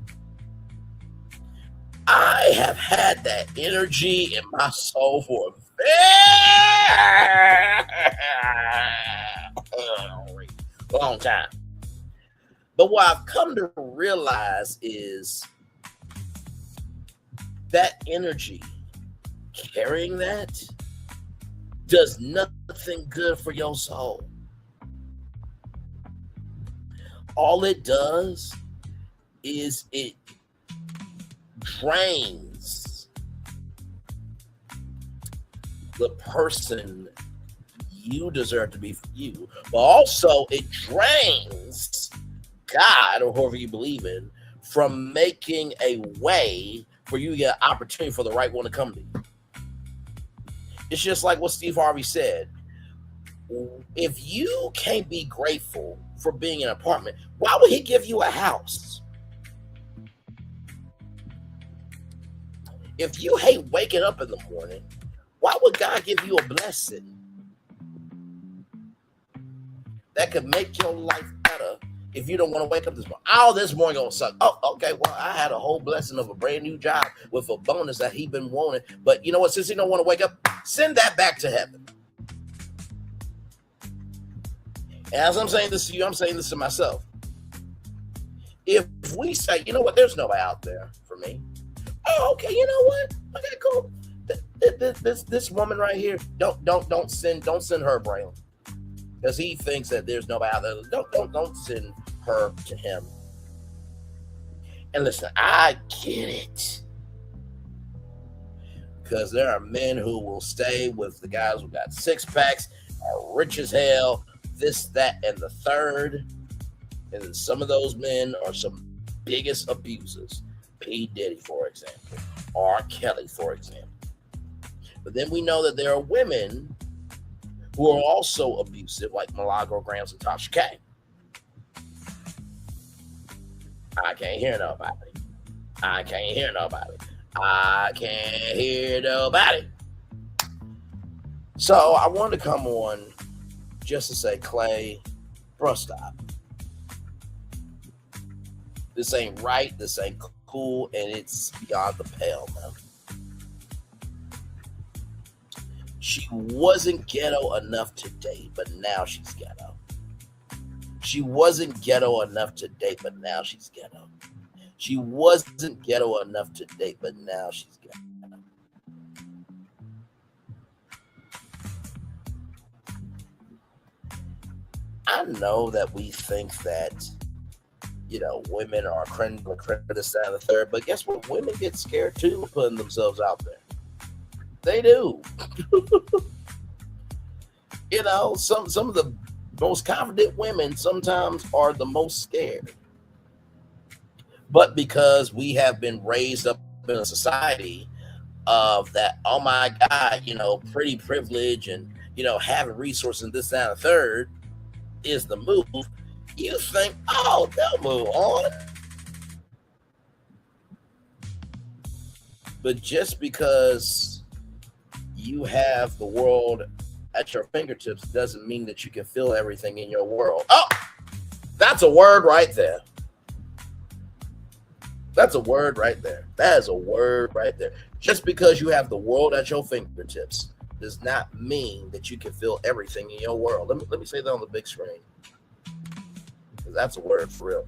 S2: I have had that energy in my soul for a very long time. But what I've come to realize is that energy, carrying that, does nothing good for your soul. All it does is it drains the person you deserve to be for you, but also it drains God or whoever you believe in from making a way for you to get an opportunity for the right one to come to you. It's just like what Steve Harvey said. If you can't be grateful for being in an apartment, why would he give you a house? If you hate waking up in the morning, why would God give you a blessing that could make your life better if you don't want to wake up this morning? Oh, this morning gonna suck. Oh, okay. Well, I had a whole blessing of a brand new job with a bonus that he been wanting. But you know what? Since he don't want to wake up, send that back to heaven. And as I'm saying this to you, I'm saying this to myself. If we say, you know what, there's nobody out there for me. Oh, okay. You know what? Okay, cool. This woman right here, don't send her brain, because he thinks that there's nobody out there. Don't send her to him. And listen, I get it, because there are men who will stay with the guys who got 6-packs, are rich as hell, this, that, and the third. And some of those men are some biggest abusers. P. Diddy, for example. R. Kelly, for example. But then we know that there are women who are also abusive, like Milagro, Grams, and Tasha K. I can't hear nobody. I can't hear nobody. I can't hear nobody. So I wanted to come on just to say, Clay, bro, stop. This ain't right. This ain't cool, and it's beyond the pale, man. She wasn't ghetto enough to date, but now she's ghetto. She wasn't ghetto enough to date, but now she's ghetto. She wasn't ghetto enough to date, but now she's ghetto. I know that we think that, women are credit this, that, and the third, but guess what? Women get scared too of putting themselves out there. They do. Some of the most confident women sometimes are the most scared. But because we have been raised up in a society of that, oh my God, pretty privilege and, having resources and this, that, and the third is the move, you think, oh, they'll move on. But just because you have the world at your fingertips doesn't mean that you can feel everything in your world. Oh, that's a word right there. That's a word right there. That is a word right there. Just because you have the world at your fingertips does not mean that you can feel everything in your world. Let me say that on the big screen. That's a word for real.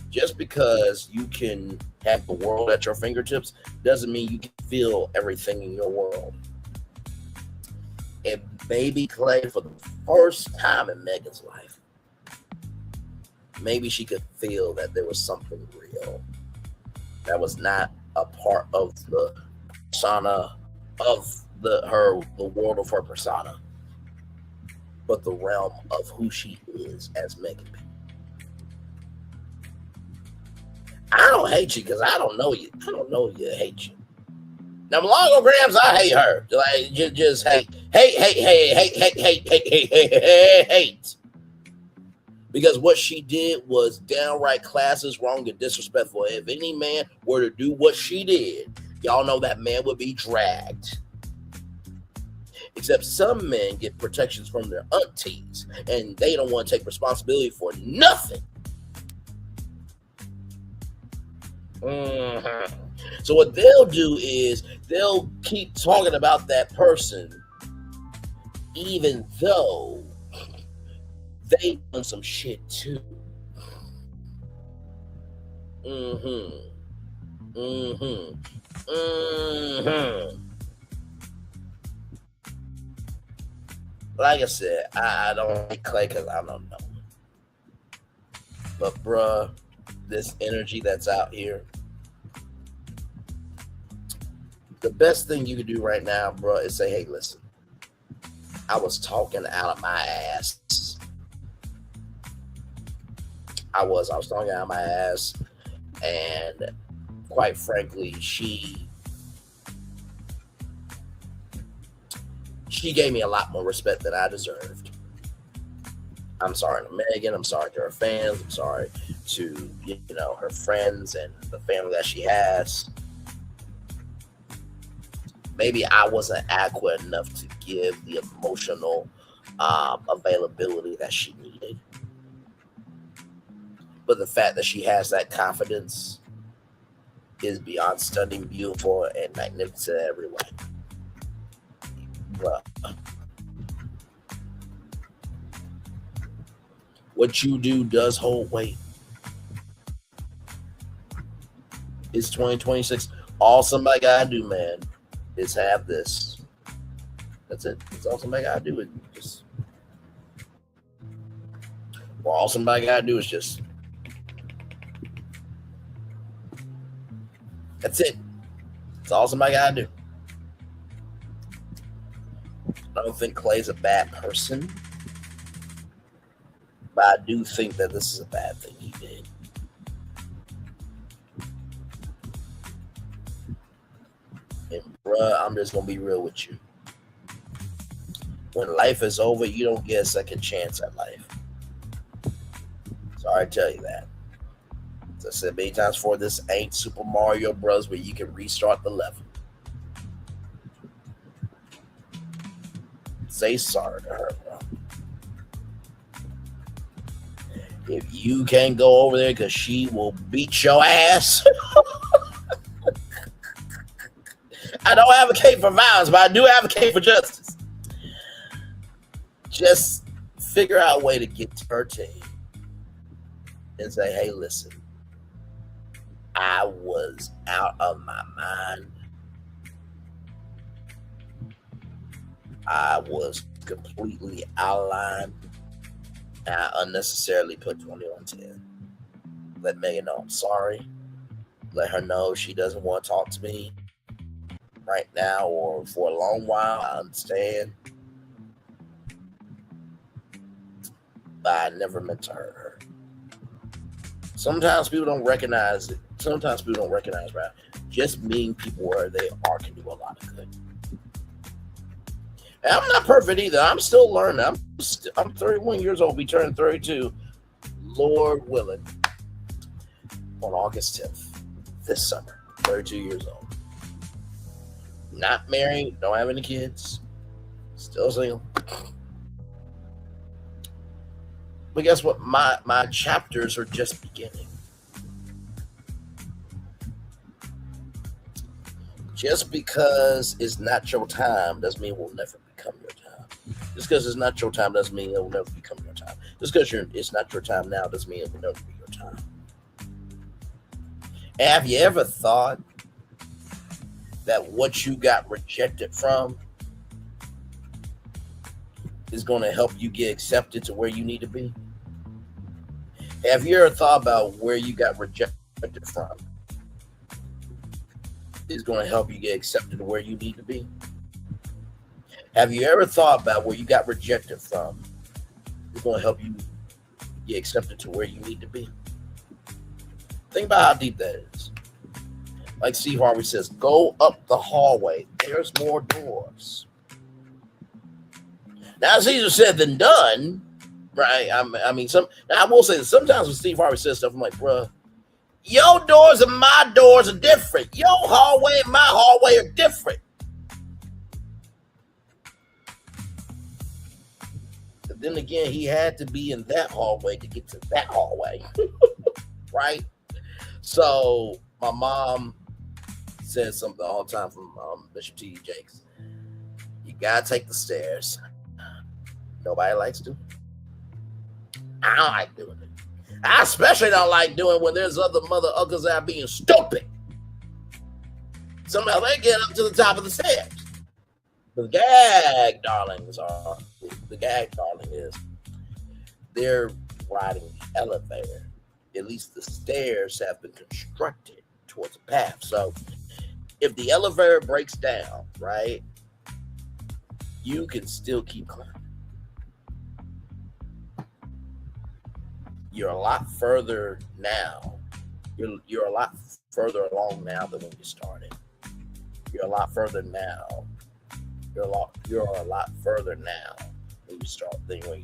S2: Just because you can have the world at your fingertips doesn't mean you can feel everything in your world. And baby Clay, for the first time in Megan's life, maybe she could feel that there was something real that was not a part of the persona of the world of her persona, but the realm of who she is as Megan. I don't hate you because I don't know you. I don't know you hate you. Now, Milagro Grams, I hate her. Like, just hate. Because what she did was downright classist, wrong, and disrespectful. If any man were to do what she did, y'all know that man would be dragged. Except some men get protections from their aunties, and they don't want to take responsibility for nothing. Mm-hmm. So what they'll do is they'll keep talking about that person, even though they done some shit too. Like I said, I don't like Clay because I don't know. But bruh, this energy that's out here, the best thing you can do right now, bro, is say, hey, listen, I was talking out of my ass. I was talking out of my ass. And quite frankly, she gave me a lot more respect than I deserved. I'm sorry to Megan. I'm sorry to her fans. I'm sorry to, her friends and the family that she has. Maybe I wasn't adequate enough to give the emotional availability that she needed. But the fact that she has that confidence is beyond stunning, beautiful, and magnificent every way. Bruh. What you do does hold weight. It's 2026. All somebody gotta do, man, is have this. That's it. That's all somebody gotta do. All somebody gotta do is just. That's it. That's all somebody gotta do. I don't think Clay's a bad person, but I do think that this is a bad thing he did. And bruh, I'm just gonna be real with you. When life is over, you don't get a second chance at life. Sorry to tell you that. As I said many times before, this ain't Super Mario Bros. Where you can restart the level. Say sorry to her, bro. If you can't go over there because she will beat your ass, I don't advocate for violence, but I do advocate for justice. Just figure out a way to get to her team and say, hey, listen, I was out of my mind. I was completely out of line. And I unnecessarily put 20 on 10. Let Megan know I'm sorry. Let her know she doesn't want to talk to me right now or for a long while. I understand. But I never meant to hurt her. Sometimes people don't recognize it. Sometimes people don't recognize, right? Just meeting people where they are can do a lot of good. And I'm not perfect either. I'm still learning. I'm 31 years old. Be turning 32, Lord willing, on August 10th this summer. 32 years old. Not married. Don't have any kids. Still single. But guess what? My chapters are just beginning. Just because it's not your time doesn't mean it will never become your time. Just because it's not your time doesn't mean it will never become your time. Just because it's not your time now doesn't mean it will never be your time. And have you ever thought that what you got rejected from is going to help you get accepted to where you need to be? Have you ever thought about where you got rejected from is going to help you get accepted to where you need to be? Have you ever thought about where you got rejected from is going to help you get accepted to where you need to be? Think about how deep that is. Like Steve Harvey says, go up the hallway. There's more doors. Now, it's easier said than done, right? I mean, I will say that sometimes when Steve Harvey says stuff, I'm like, bruh, your doors and my doors are different. Your hallway and my hallway are different. But then again, he had to be in that hallway to get to that hallway, right? So my mom says something all the time from Bishop T.D. Jakes. You gotta take the stairs. Nobody likes to. I don't like doing it. I especially don't like doing when there's other mother uckers that are being stupid. Somehow they get up to the top of the stairs. The gag, darling, is they're riding the elevator. At least the stairs have been constructed towards a path. So if the elevator breaks down, right, you can still keep climbing. You're a lot further now. You're a lot further along now than when you started. You're a lot further now. You're a lot further now than you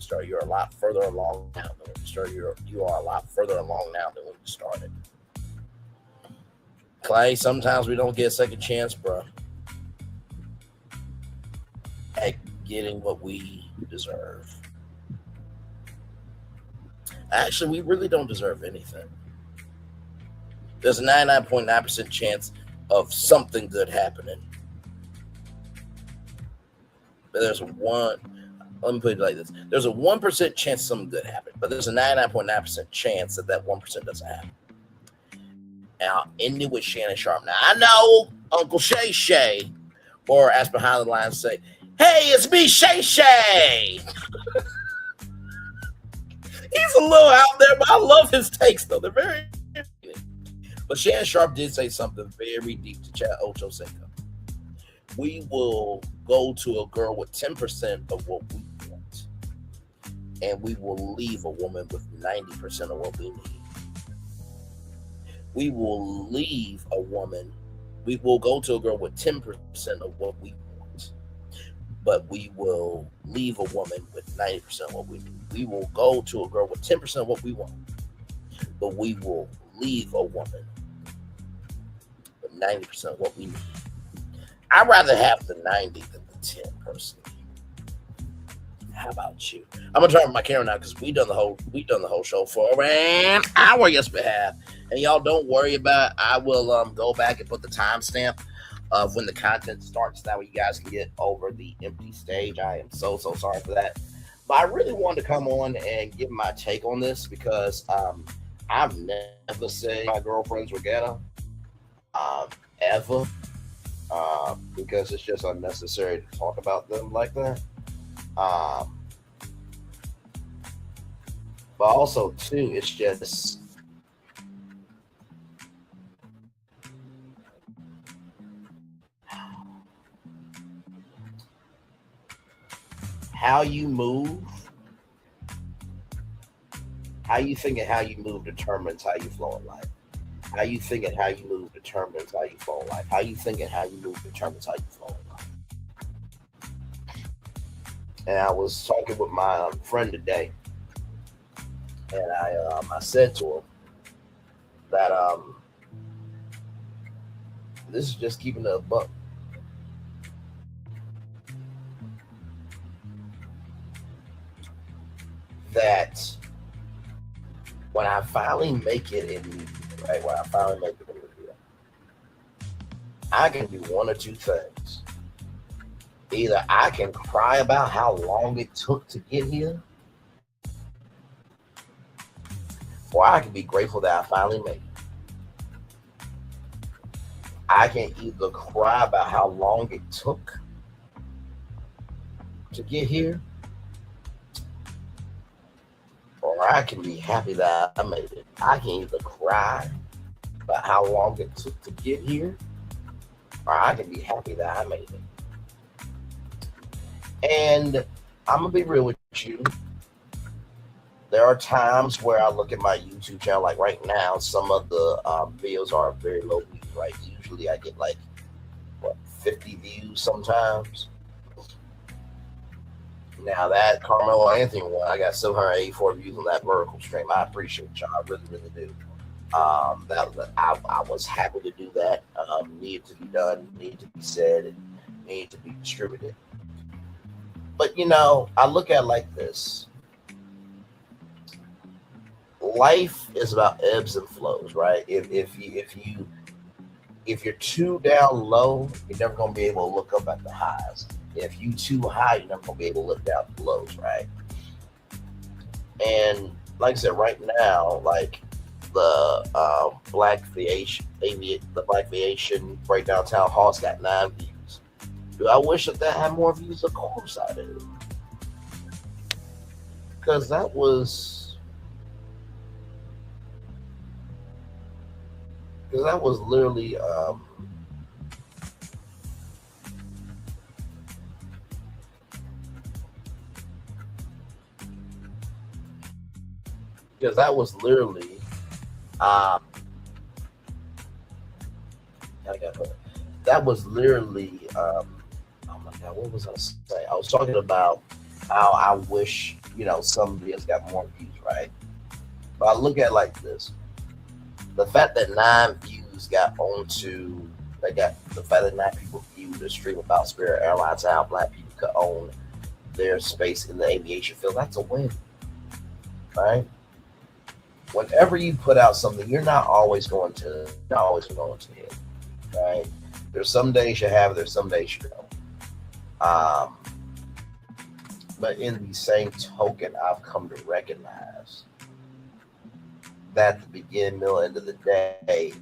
S2: start. You're a lot further along now than when you started. You are a lot further along now than when you started. Clay, sometimes we don't get a second chance, bro, at getting what we deserve. Actually, we really don't deserve anything. There's a 99.9% chance of something good happening. But let me put it like this. There's a 1% chance something good happened, but there's a 99.9% chance that 1% doesn't happen. And I'll end it with Shannon Sharp. Now, I know Uncle Shay Shay, or as behind the lines say, hey, it's me, Shay Shay. He's a little out there, but I love his takes, though. They're very interesting. But Shannon Sharp did say something very deep to Chad Ocho Cinco. We will go to a girl with 10% of what we want, and we will leave a woman with 90% of what we need. We will leave a woman. We will go to a girl with 10% of what we want, but we will leave a woman with 90% of what we need. We will go to a girl with 10% of what we want, but we will leave a woman with 90% of what we need. I'd rather have the 90 than the 10, personally. How about you? I'm gonna turn my camera now because we done the whole show for an hour. Yes, we have. And y'all don't worry about it. I will go back and put the timestamp of when the content starts. That way you guys can get over the empty stage. I am so sorry for that. But I really wanted to come on and give my take on this because I've never said my girlfriends were ghetto. Ever. Because it's just unnecessary to talk about them like that. Um, but also too, it's just how you move, how you think and how you move determines how you flow in life. How you think and how you move determines how you flow in life. How you think and how you move determines how you flow in life. And I was talking with my friend today, and I said to him that this is just keeping it a buck. That when I finally make it in media, right? When I finally make it in media, I can do one or two things. Either I can cry about how long it took to get here, or I can be grateful that I finally made it. I can either cry about how long it took to get here, or I can be happy that I made it. I can either cry about how long it took to get here, or I can be happy that I made it. And I'm gonna be real with you. There are times where I look at my YouTube channel, like right now, some of the videos are very low views, right? Usually I get like, what, 50 views sometimes. Now that Carmelo Anthony one, I got 784 views on that vertical stream. I appreciate y'all, I really do. I was happy to do that. Needed to be done, needed to be said, and needed to be distributed. But I look at it like this. Life is about ebbs and flows, right? If you're too down low, you're never gonna be able to look up at the highs. If you too high, you're never gonna be able to look down at the lows, right? And like I said, right now, like the Black Aviation Breakdown Town Hall's got 9 views. Do I wish that had more views? Of course I do. Because that was literally because that was literally that was literally oh my god, what was I saying? I was talking about how I wish some videos got more views, right? But I look at it like this: the fact that 9 views got onto, the fact that 9 people viewed the stream about Spirit Airlines and how Black people could own their space in the aviation field, that's a win, right? Whenever you put out something, you're not always going to hit, right? There's some days you have, there's some days you don't. But in the same token, I've come to recognize that the beginning, middle, end of the day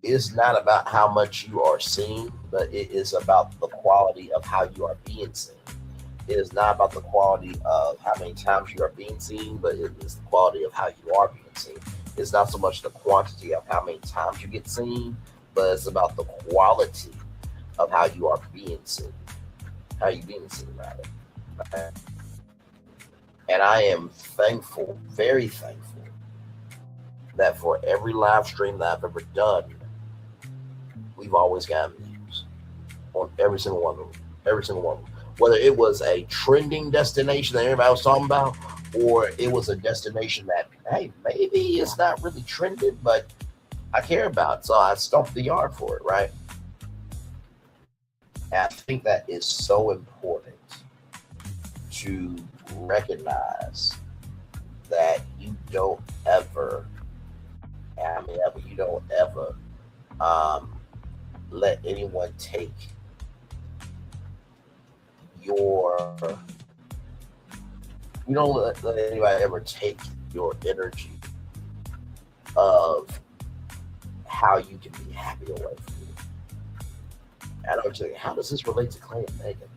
S2: is not about how much you are seen, but it is about the quality of how you are being seen. It is not about the quality of how many times you are being seen, but it is the quality of how you are being seen. It's not so much the quantity of how many times you get seen, but it's about the quality of how you are being seen. How you being seen, rather. Okay? And I am thankful, very thankful, that for every live stream that I've ever done, we've always gotten views on every single one of them. Every single one of them. Whether it was a trending destination that everybody was talking about, or it was a destination that, hey, maybe it's not really trending, but I care about it, so I stumped the yard for it, right? And I think that is so important to recognize that you don't ever, I mean, ever, you don't ever um, let anyone take your, you don't let anybody ever take your energy of how you can be happy away from you. I know what you're saying. How does this relate to Clay and Megan?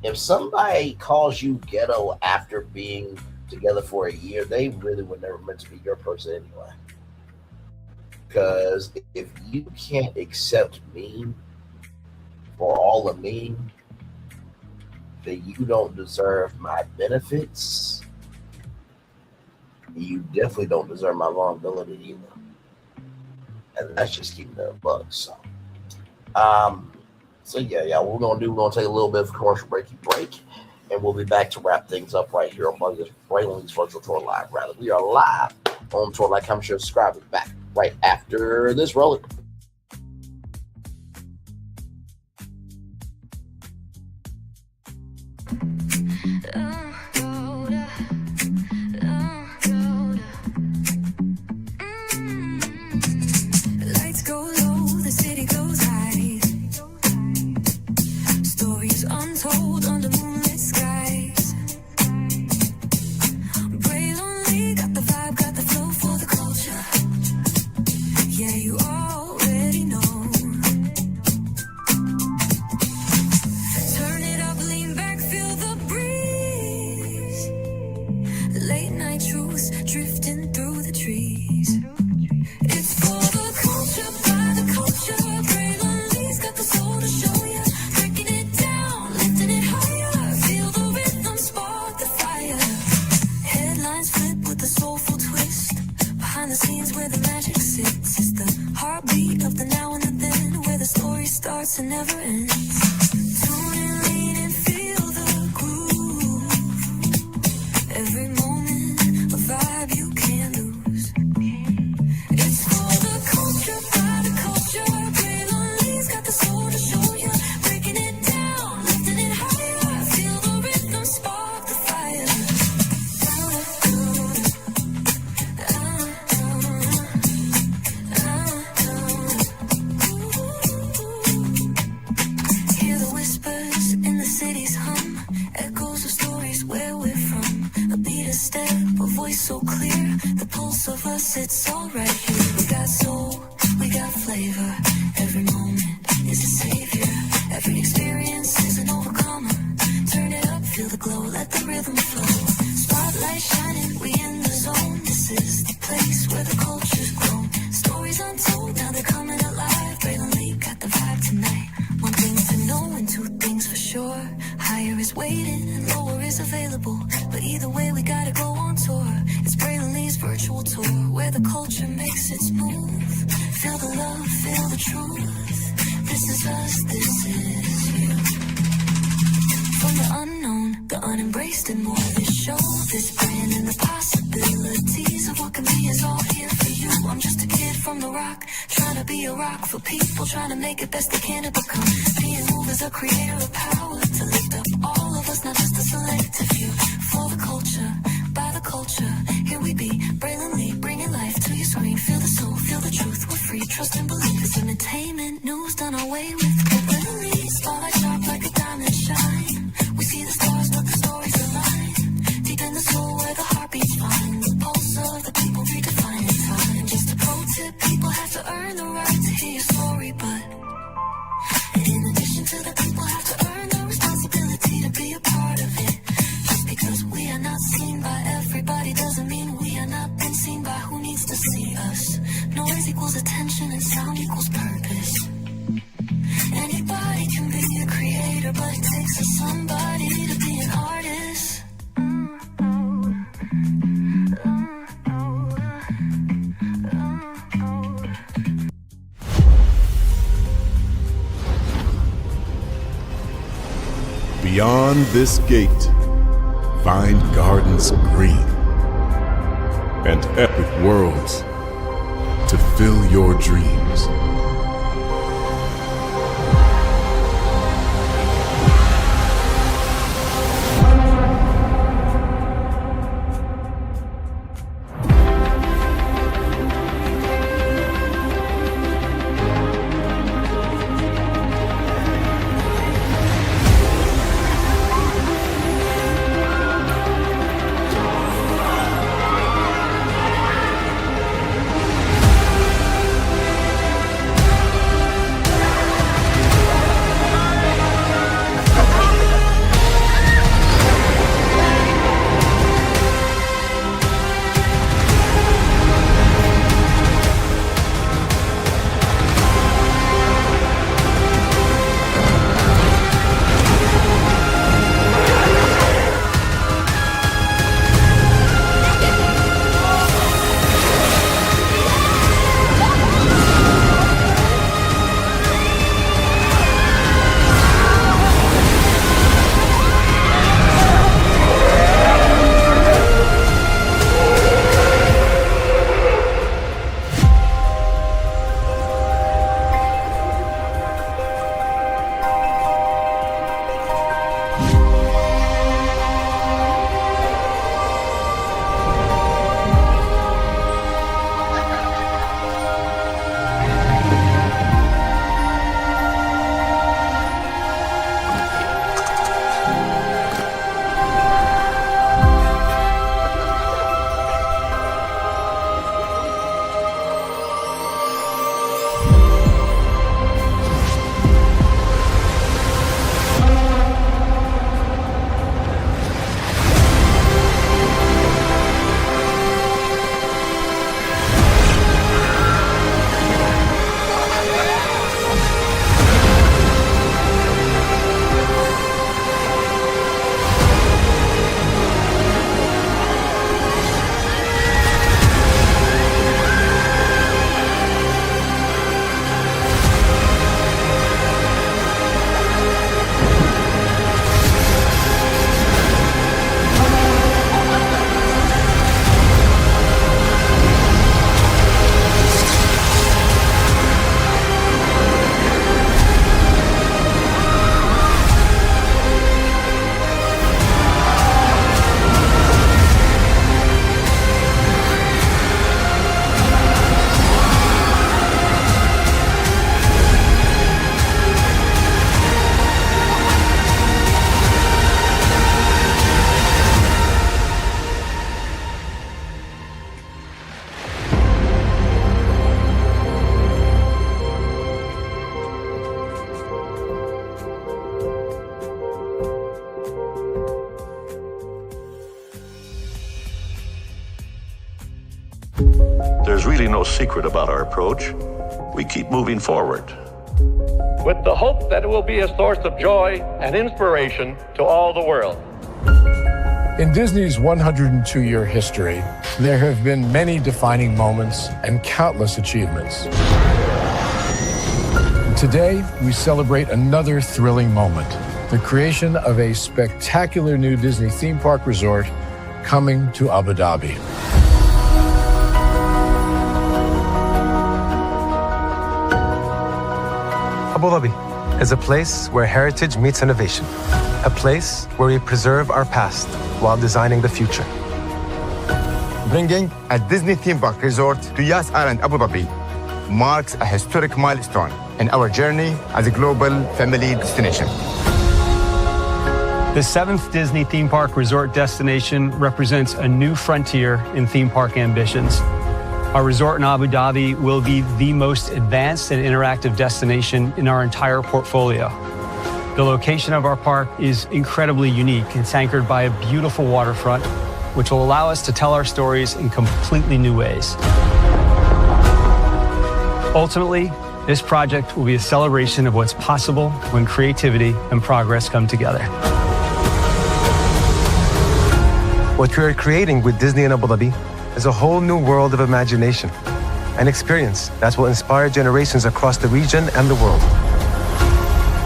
S2: If somebody calls you ghetto after being together for a year, they really were never meant to be your person anyway. Because if you can't accept me for all of me, then you don't deserve my benefits. You definitely don't deserve my vulnerability either. And that's just keeping it a buck. So yeah, what we're gonna take a little bit of a commercial break, and we'll be back to wrap things up right here on Braylon's Virtual Tour Live. Rather, we are live on Tour Live. Come sure to subscribe. We'll be back right after this rolling.
S1: Lights go low, the city goes high. Stories untold under moonlit skies. Pray lonely, got the vibe, got the flow for the culture. Yeah, you already know. Turn it up, lean back, feel the breeze. Late night truths drifting through the trees. It's for the culture, by the culture. Braylon's got the soul to show ya. Breaking it down, lifting it higher. Feel the rhythm, spark the fire. Headlines flip with a soulful twist. Behind the scenes where the magic sits. It's the heartbeat of the now and the then, where the story starts and never ends. Tune in, lean and feel the groove. Every moment, a vibe you can't lose. It's for the culture, by the culture. Braylon's got the soul to show ya. Breaking it down, lifting it higher. Feel the rhythm, spark the fire. Hear the whispers in the city's hum. Echoes of stories where we're from. A beat, a step, a voice so clear. The pulse of us, it's all right here. We got soul, we got flavor. Every moment is a savior. Every experience is an overcomer. Turn it up, feel the glow, let the rhythm flow. Spotlight shining, we in the zone. This is the place where the culture's grown. Stories untold, now they're coming alive. Braylon got the vibe tonight. One thing to know and two things for sure. Higher is waiting and lower is available. But either way, we gotta go on tour. It's Braylon's virtual tour, where the culture makes its move. Feel the love, feel the truth. This is us, this is you. From the unknown, the unembraced and more. This show, this brand and the possibilities of what can be is all here for you. I'm just a kid from the rock, trying to be a rock for people, trying to make it best they can to become. Being moved as a creator of power, to lift up all of us, not just a selective few. For the culture, by the culture, here we be, Braylon Lee, bringing life to your screen. Feel the soul, feel the truth, we're free, trust and believe. It's entertainment, news done our way with. Braylon Lee, spotlight sharp like a diamond shine. We see the stars, but the stories align. Deep in the soul where the heartbeats find. The pulse of the people redefining time. Just a pro tip, people have to earn the right to hear your story, but in addition to the people have to earn the responsibility to be a part of it. Just because we are not seen by everybody doesn't mean we are not been seen by who needs to see us. Noise equals attention and sound equals purpose. Anybody can be a creator, but it takes a somebody to be an artist.
S3: Beyond this gate, find gardens green and epic worlds to fill your dreams.
S4: There's really no secret about our approach. We keep moving forward,
S5: with the hope that it will be a source of joy and inspiration to all the world.
S6: In Disney's 102-year history, there have been many defining moments and countless achievements. Today, we celebrate another thrilling moment, the creation of a spectacular new Disney theme park resort coming to Abu Dhabi.
S7: Abu Dhabi is a place where heritage meets innovation, a place where we preserve our past while designing the future.
S8: Bringing a Disney theme park resort to Yas Island, Abu Dhabi marks a historic milestone in our journey as a global family destination.
S9: The 7th Disney theme park resort destination represents a new frontier in theme park ambitions. Our resort in Abu Dhabi will be the most advanced and interactive destination in our entire portfolio. The location of our park is incredibly unique. It's anchored by a beautiful waterfront, which will allow us to tell our stories in completely new ways. Ultimately, this project will be a celebration of what's possible when creativity and progress come together.
S7: What we are creating with Disney in Abu Dhabi is a whole new world of imagination, an experience that will inspire generations across the region and the world.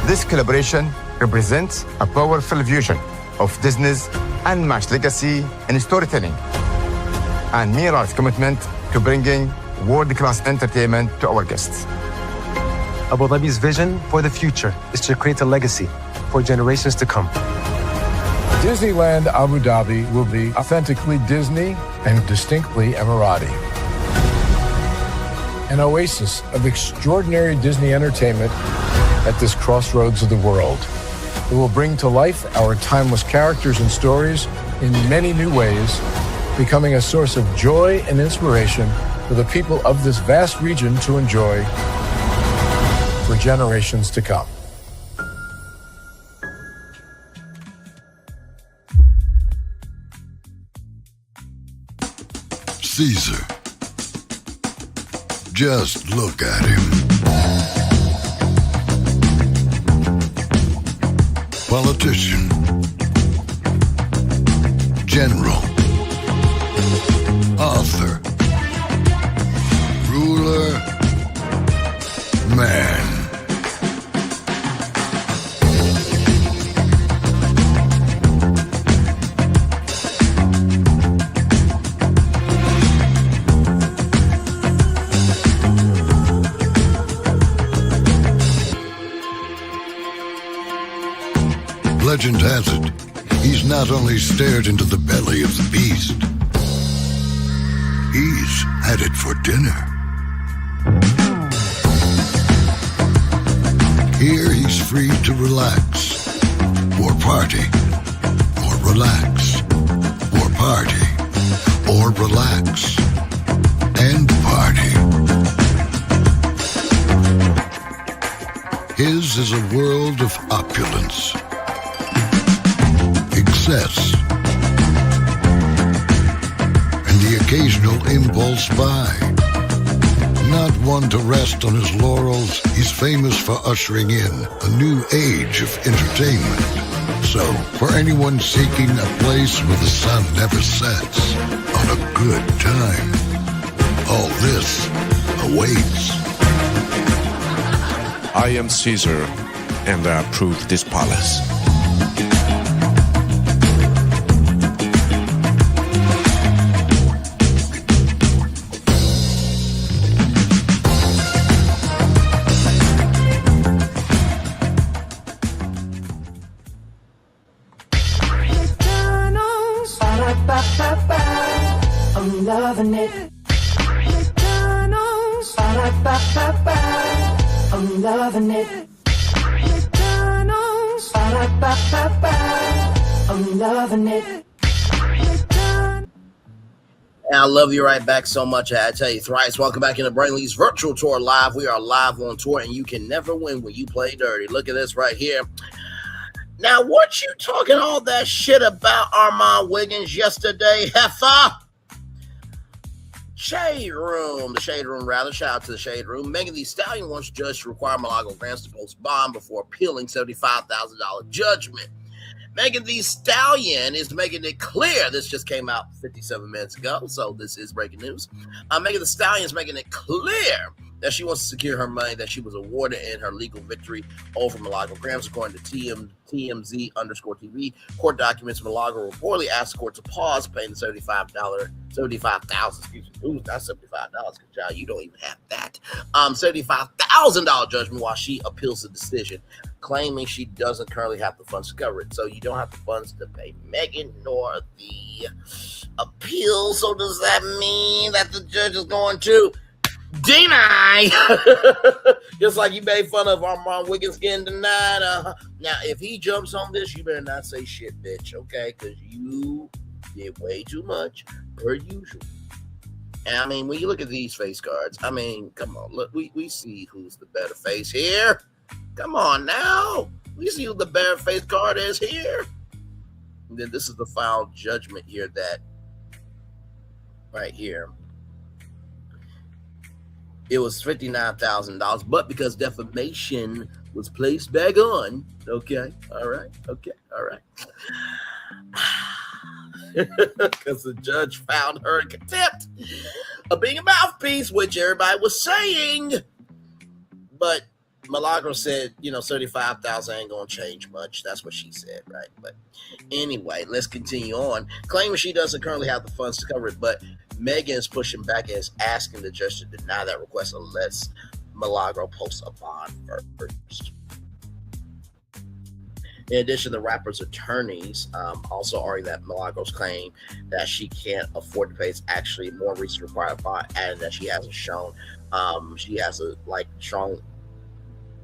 S8: This collaboration represents a powerful fusion of Disney's unmatched legacy in storytelling and Mirar's commitment to bringing world-class entertainment to our guests.
S7: Abu Dhabi's vision for the future is to create a legacy for generations to come.
S6: Disneyland Abu Dhabi will be authentically Disney and distinctly Emirati. An oasis of extraordinary Disney entertainment at this crossroads of the world. It will bring to life our timeless characters and stories in many new ways, becoming a source of joy and inspiration for the people of this vast region to enjoy for generations to come.
S10: Caesar. Just look at him. Politician. General. Author. Ruler. Man. Legend has it, he's not only stared into the belly of the beast, he's had it for dinner. Here he's free to relax, or party, or relax, or party, or relax, and party. His is a world of opulence, excess, and the occasional impulse buy. Not one to rest on his laurels, he's famous for ushering in a new age of entertainment. So, for anyone seeking a place where the sun never sets on a good time, all this awaits.
S11: I am Caesar, and I approve this palace.
S1: I'm loving it. McDonald's. Ba-da-ba-ba-ba. I'm loving it. McDonald's. Ba-da-ba-ba-ba. I'm loving it.
S2: And I love you right back so much. I tell you thrice. Welcome back into Brainley's virtual tour live. We are live on tour, and you can never win when you play dirty. Look at this right here. Now, what you talking all that shit about Armand Wiggins yesterday, heifer? Shade Room, the Shade Room, rather. Shout out to the Shade Room. Megan Thee Stallion wants judge to require Milagro Grams to post bond before appealing $75,000 judgment. Megan Thee Stallion is making it clear. This just came out 57 minutes ago, so this is breaking news. Megan Thee Stallion is making it clear that she wants to secure her money that she was awarded in her legal victory over Milagro Grams, according to TMZ_TV. Court documents. Milagro reportedly asked the court to pause paying the $75,000. Excuse me. Ooh, that's $75. Because child, you don't even have that. $75,000 judgment while she appeals the decision, claiming she doesn't currently have the funds to cover it. So you don't have the funds to pay Megan nor the appeal. So does that mean that the judge is going to deny? Just like you made fun of Armand Wiggins getting denied. Now, if he jumps on this, you better not say shit, bitch, okay? Because you did way too much, per usual. And I mean, when you look at these face cards, I mean, come on, look, we see who's the better face here. Come on now. We see who the better face card is here. And then this is the final judgment here that, right here, it was $59,000, but because defamation was placed back on, okay, all right, because the judge found her in contempt of being a mouthpiece, which everybody was saying, but Milagro said, $35,000 ain't gonna change much. That's what she said, right? But anyway, let's continue on. Claiming she doesn't currently have the funds to cover it, but Megan is pushing back and is asking the judge to deny that request unless Milagro posts a bond first. In addition, the rapper's attorneys also argue that Milagro's claim that she can't afford to pay is actually more reason to require a bond, adding that she hasn't shown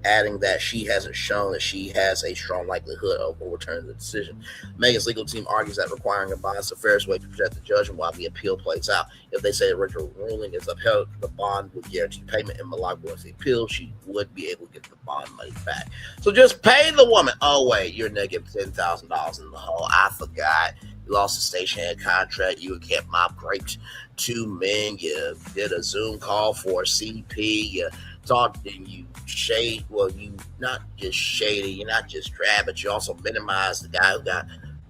S2: adding that she hasn't shown that she has a strong likelihood of overturning the decision. Megan's legal team argues that requiring a bond is the fairest way to protect the judgment while the appeal plays out. If they say the original ruling is upheld, the bond would guarantee payment, and Milagro wins the appeal, she would be able to get the bond money back. So just pay the woman. Oh, wait, you're negative $10,000 in the hole. I forgot. You lost the station hand contract. You kept my graped 2 men. You did a Zoom call for a CP. You talked and you shade. Well, you not just shady. You're not just drab, but you also minimized the guy who got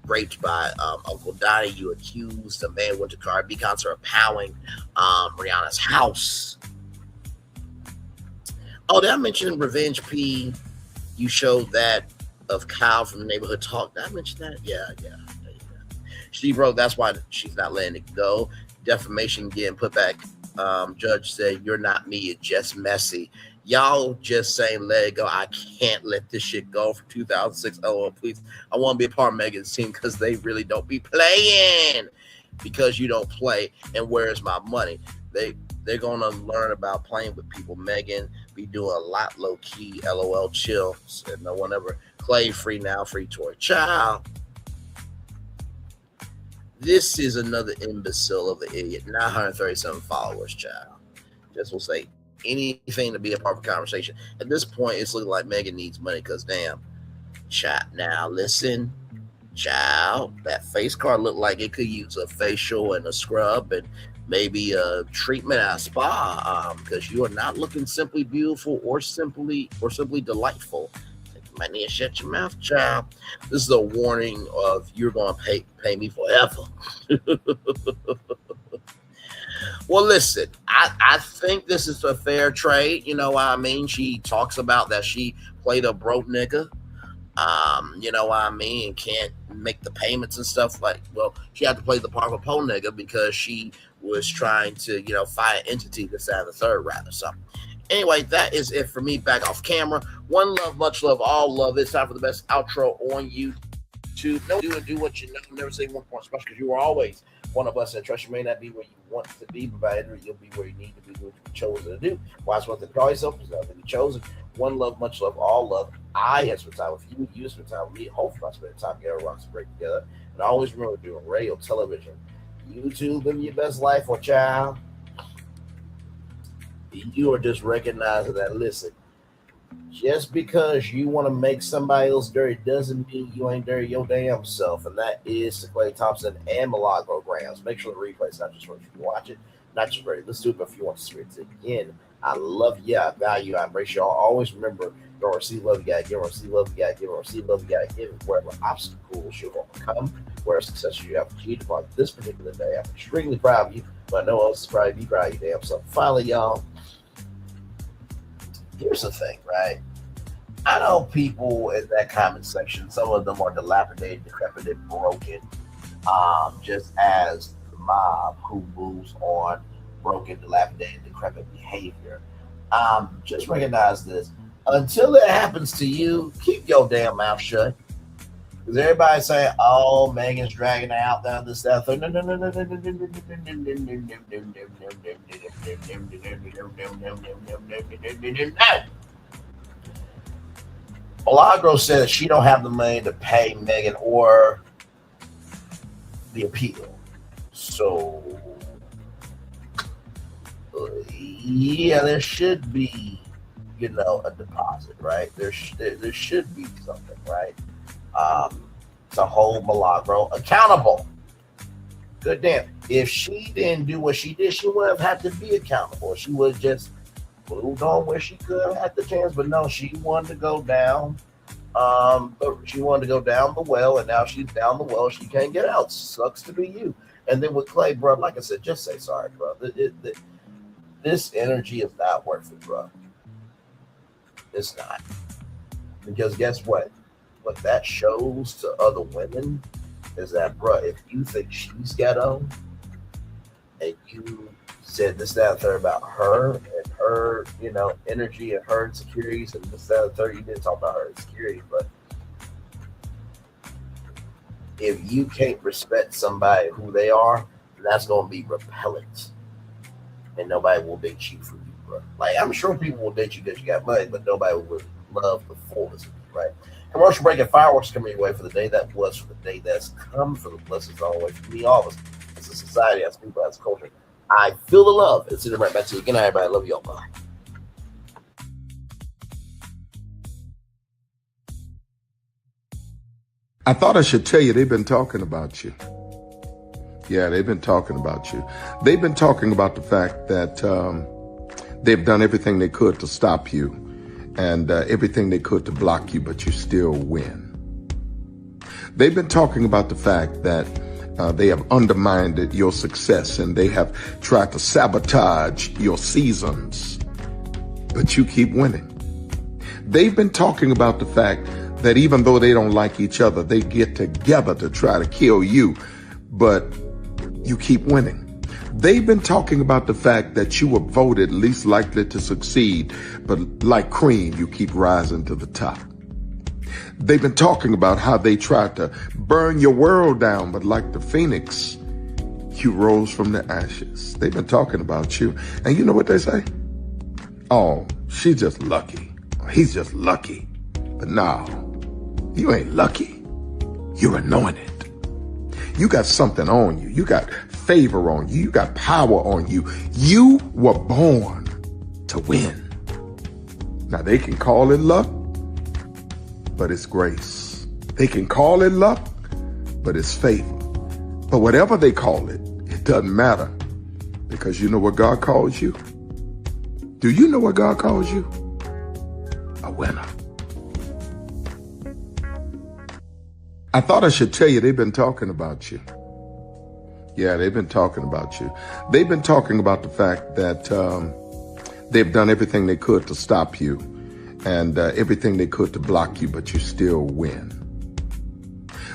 S2: raped by Uncle Donnie. You accused the man went to Cardi B concert of powering Rihanna's house. Oh, did I mention Revenge P? You showed that of Kyle from the Neighborhood Talk. Did I mention that? Yeah. She wrote, that's why she's not letting it go. Defamation getting put back. Judge said, you're not me, you're just messy. Y'all just saying let it go. I can't let this shit go for 2006. Oh, please. I want to be a part of Megan's team because they really don't be playing. Because you don't play. And where's my money? They're going to learn about playing with people. Megan be doing a lot low-key, LOL, chill. Said no one ever. Clay free now, free toy. Child. This is another imbecile of an idiot. 937 followers, child. Just will say anything to be a part of the conversation. At this point, it's looking like Megan needs money because, damn, child. Now, listen, child, that face card looked like it could use a facial and a scrub and maybe a treatment at a spa because you are not looking simply beautiful or simply delightful. You might need to shut your mouth, child. This is a warning of you're going to pay me forever. Well, listen, I think this is a fair trade. You know what I mean? She talks about that she played a broke nigga. You know what I mean? And can't make the payments and stuff. Like, well, she had to play the part of a po nigga because she was trying to, fight an entity this, that, and the third, rather. So, anyway, that is it for me. Back off camera. One love, much love, all love. It's time for the best outro on YouTube. Do what you know. Never say one point special because you are always one of us that trust you may not be where you want to be, but you'll be where you need to be, what you chosen to do. Wise one to call yourself is nothing to be chosen. One love, much love, all love. I have spent time with you. You spend time with me. Hopefully, I spend time together, rocks and break together. And always remember doing radio, television, YouTube, living your best life, or child. You are just recognizing that, listen, just because you want to make somebody else dirty doesn't mean you ain't dirty your damn self. And that is to Klay Thompson and Milagro Grams. Make sure the replay is not just for you watch it. Not just ready. Let's do it if you want to experience it again. I love you. I value you. I embrace you. Always remember, don't receive love, you gotta give. Receive love, you gotta give. Receive love, you gotta give. Wherever obstacles you overcome, where success you have achieved upon this particular day, I'm extremely proud of you. But no one else is proud of you. Proud of you, damn. So finally, y'all, here's the thing, right? I know people in that comment section, some of them are dilapidated, decrepit, and broken, just as the mob who moves on broken, dilapidated, decrepit behavior. Just recognize this. Until it happens to you, keep your damn mouth shut. Because everybody's saying, oh, Megan's dragging out down this, that, third. No. Milagro said that she don't have the money to pay Megan or the appeal. So, yeah, there should be, a deposit, right? There should be something, right? To hold Milagro accountable. Good damn. If she didn't do what she did, she would have had to be accountable. She would have just moved on where she could have had the chance, but no, she wanted to go down. She wanted to go down the well, and now she's down the well. She can't get out. Sucks to be you. And then with Clay, bro, like I said, just say sorry, bro. This energy is not worth it, bro. It's not. Because guess what? What that shows to other women is that, bro, if you think she's ghetto and you said this, that, and third about her and her, energy and her insecurities and this, that, and third, you didn't talk about her insecurities, but if you can't respect somebody who they are, that's going to be repellent. And nobody will date you for you, bro. Like, I'm sure people will date you because you got money, but nobody will love the fullness of you, right? Commercial break and fireworks coming your way for the day that was, for the day that's come, for the blessings all the way from me, all of us. As a society, as people, as a culture. I feel the love. It's in right back to you. Good night, everybody. Love you all. Bye.
S12: I thought I should tell you they've been talking about you. Yeah, they've been talking about you. They've been talking about the fact that they've done everything they could to stop you and everything they could to block you, but you still win. They've been talking about the fact that they have undermined your success and they have tried to sabotage your seasons, but you keep winning. They've been talking about the fact that even though they don't like each other, they get together to try to kill you, but you keep winning. They've been talking about the fact that you were voted least likely to succeed, but like cream, you keep rising to the top. They've been talking about how they tried to burn your world down, but like the phoenix, you rose from the ashes. They've been talking about you. And you know what they say? Oh, she's just lucky. He's just lucky. But no, you ain't lucky. You're anointed. You got something on you. You got favor on you. You got power on you. You were born to win. Now they can call it luck, but it's grace. They can call it luck, but it's favor. But whatever they call it, it doesn't matter, because you know what God calls you? Do you know what God calls you? A winner. I thought I should tell you they've been talking about you. Yeah, they've been talking about you. They've been talking about the fact that they've done everything they could to stop you and everything they could to block you, but you still win.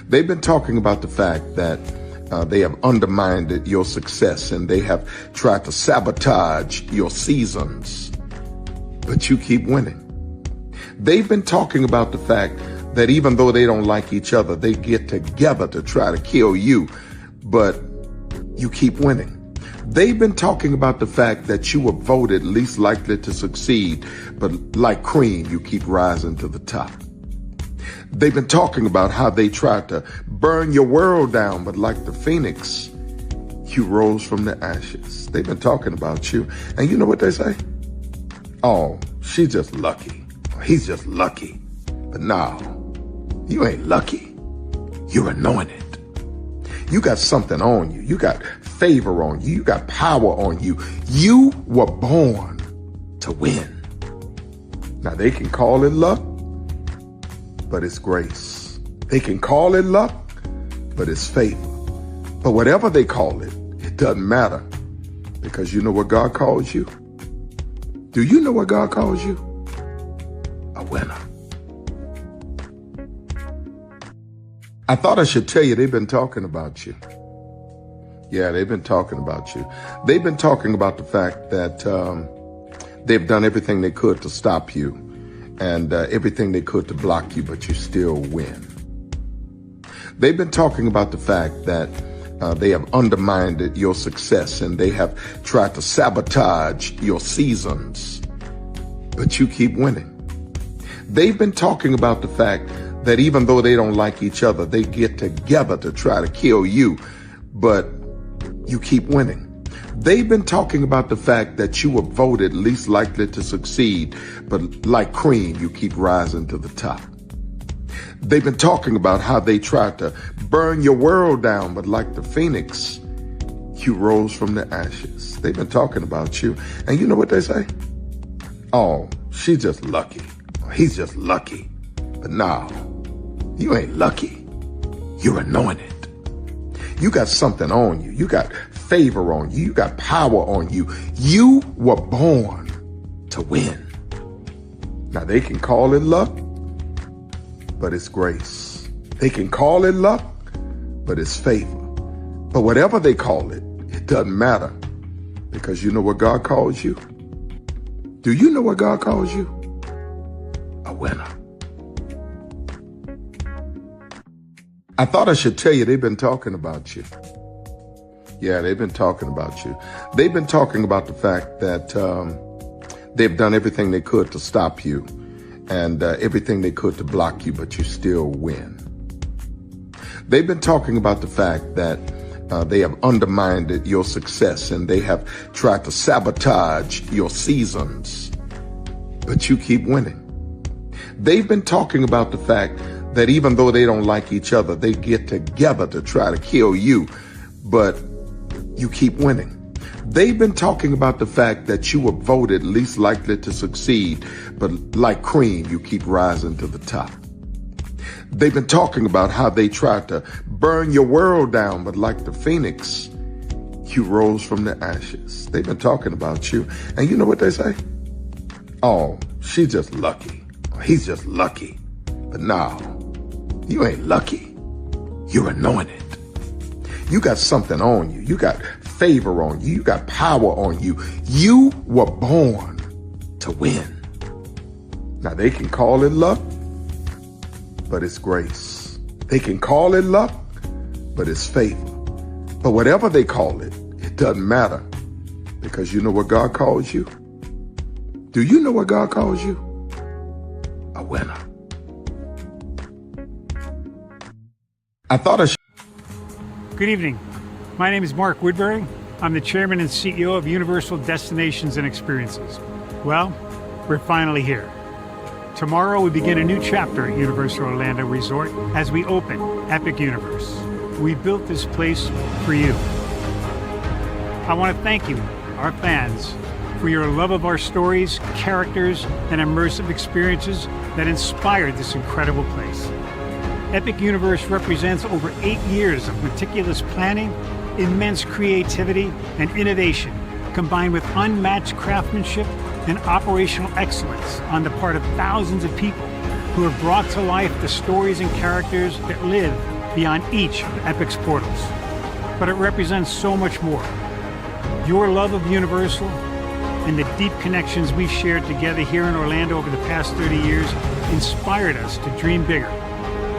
S12: They've been talking about the fact that they have undermined your success and they have tried to sabotage your seasons, but you keep winning. They've been talking about the fact that even though they don't like each other, they get together to try to kill you, but you keep winning. They've been talking about the fact that you were voted least likely to succeed, but like cream, you keep rising to the top. They've been talking about how they tried to burn your world down, but like the phoenix, you rose from the ashes. They've been talking about you. And you know what they say? Oh, she's just lucky. He's just lucky. But no, you ain't lucky. You're anointed. You got something on you. You got favor on you. You got power on you. You were born to win. Now, they can call it luck, but it's grace. They can call it luck, but it's favor. But whatever they call it, it doesn't matter, because you know what God calls you? Do you know what God calls you? A winner. I thought I should tell you, they've been talking about you. Yeah, they've been talking about you. They've been talking about the fact that they've done everything they could to stop you and everything they could to block you, but you still win. They've been talking about the fact that they have undermined your success and they have tried to sabotage your seasons, but you keep winning. They've been talking about the fact that even though they don't like each other, they get together to try to kill you, but you keep winning. They've been talking about the fact that you were voted least likely to succeed, but like cream, you keep rising to the top. They've been talking about how they tried to burn your world down, but like the phoenix, you rose from the ashes. They've been talking about you, and you know what they say? Oh, she's just lucky. He's just lucky. But no, you ain't lucky. You're anointed. You got something on you. You got favor on you. You got power on you. You were born to win. Now, they can call it luck, but it's grace. They can call it luck, but it's favor. But whatever they call it, it doesn't matter, because you know what God calls you? Do you know what God calls you? A winner. I thought I should tell you, they've been talking about you. Yeah, they've been talking about you. They've been talking about the fact that they've done everything they could to stop you and everything they could to block you, but you still win. They've been talking about the fact that they have undermined your success and they have tried to sabotage your seasons, but you keep winning. They've been talking about the fact that even though they don't like each other, they get together to try to kill you, but you keep winning. They've been talking about the fact that you were voted least likely to succeed, but like cream, you keep rising to the top. They've been talking about how they tried to burn your world down, but like the phoenix, you rose from the ashes. They've been talking about you, and you know what they say? Oh, she's just lucky. He's just lucky. But no, you ain't lucky. You're anointed. You got something on you. You got favor on you. You got power on you. You were born to win. Now, they can call it luck, but it's grace. They can call it luck, but it's favor. But whatever they call it, it doesn't matter, because you know what God calls you? Do you know what God calls you? A winner. I thought I should.
S13: Good evening. My name is Mark Woodbury. I'm the chairman and CEO of Universal Destinations and Experiences. Well, we're finally here. Tomorrow we begin a new chapter at Universal Orlando Resort as we open Epic Universe. We built this place for you. I want to thank you, our fans, for your love of our stories, characters, and immersive experiences that inspired this incredible place. Epic Universe represents over 8 years of meticulous planning, immense creativity, and innovation, combined with unmatched craftsmanship and operational excellence on the part of thousands of people who have brought to life the stories and characters that live beyond each of Epic's portals. But it represents so much more. Your love of Universal and the deep connections we shared together here in Orlando over the past 30 years inspired us to dream bigger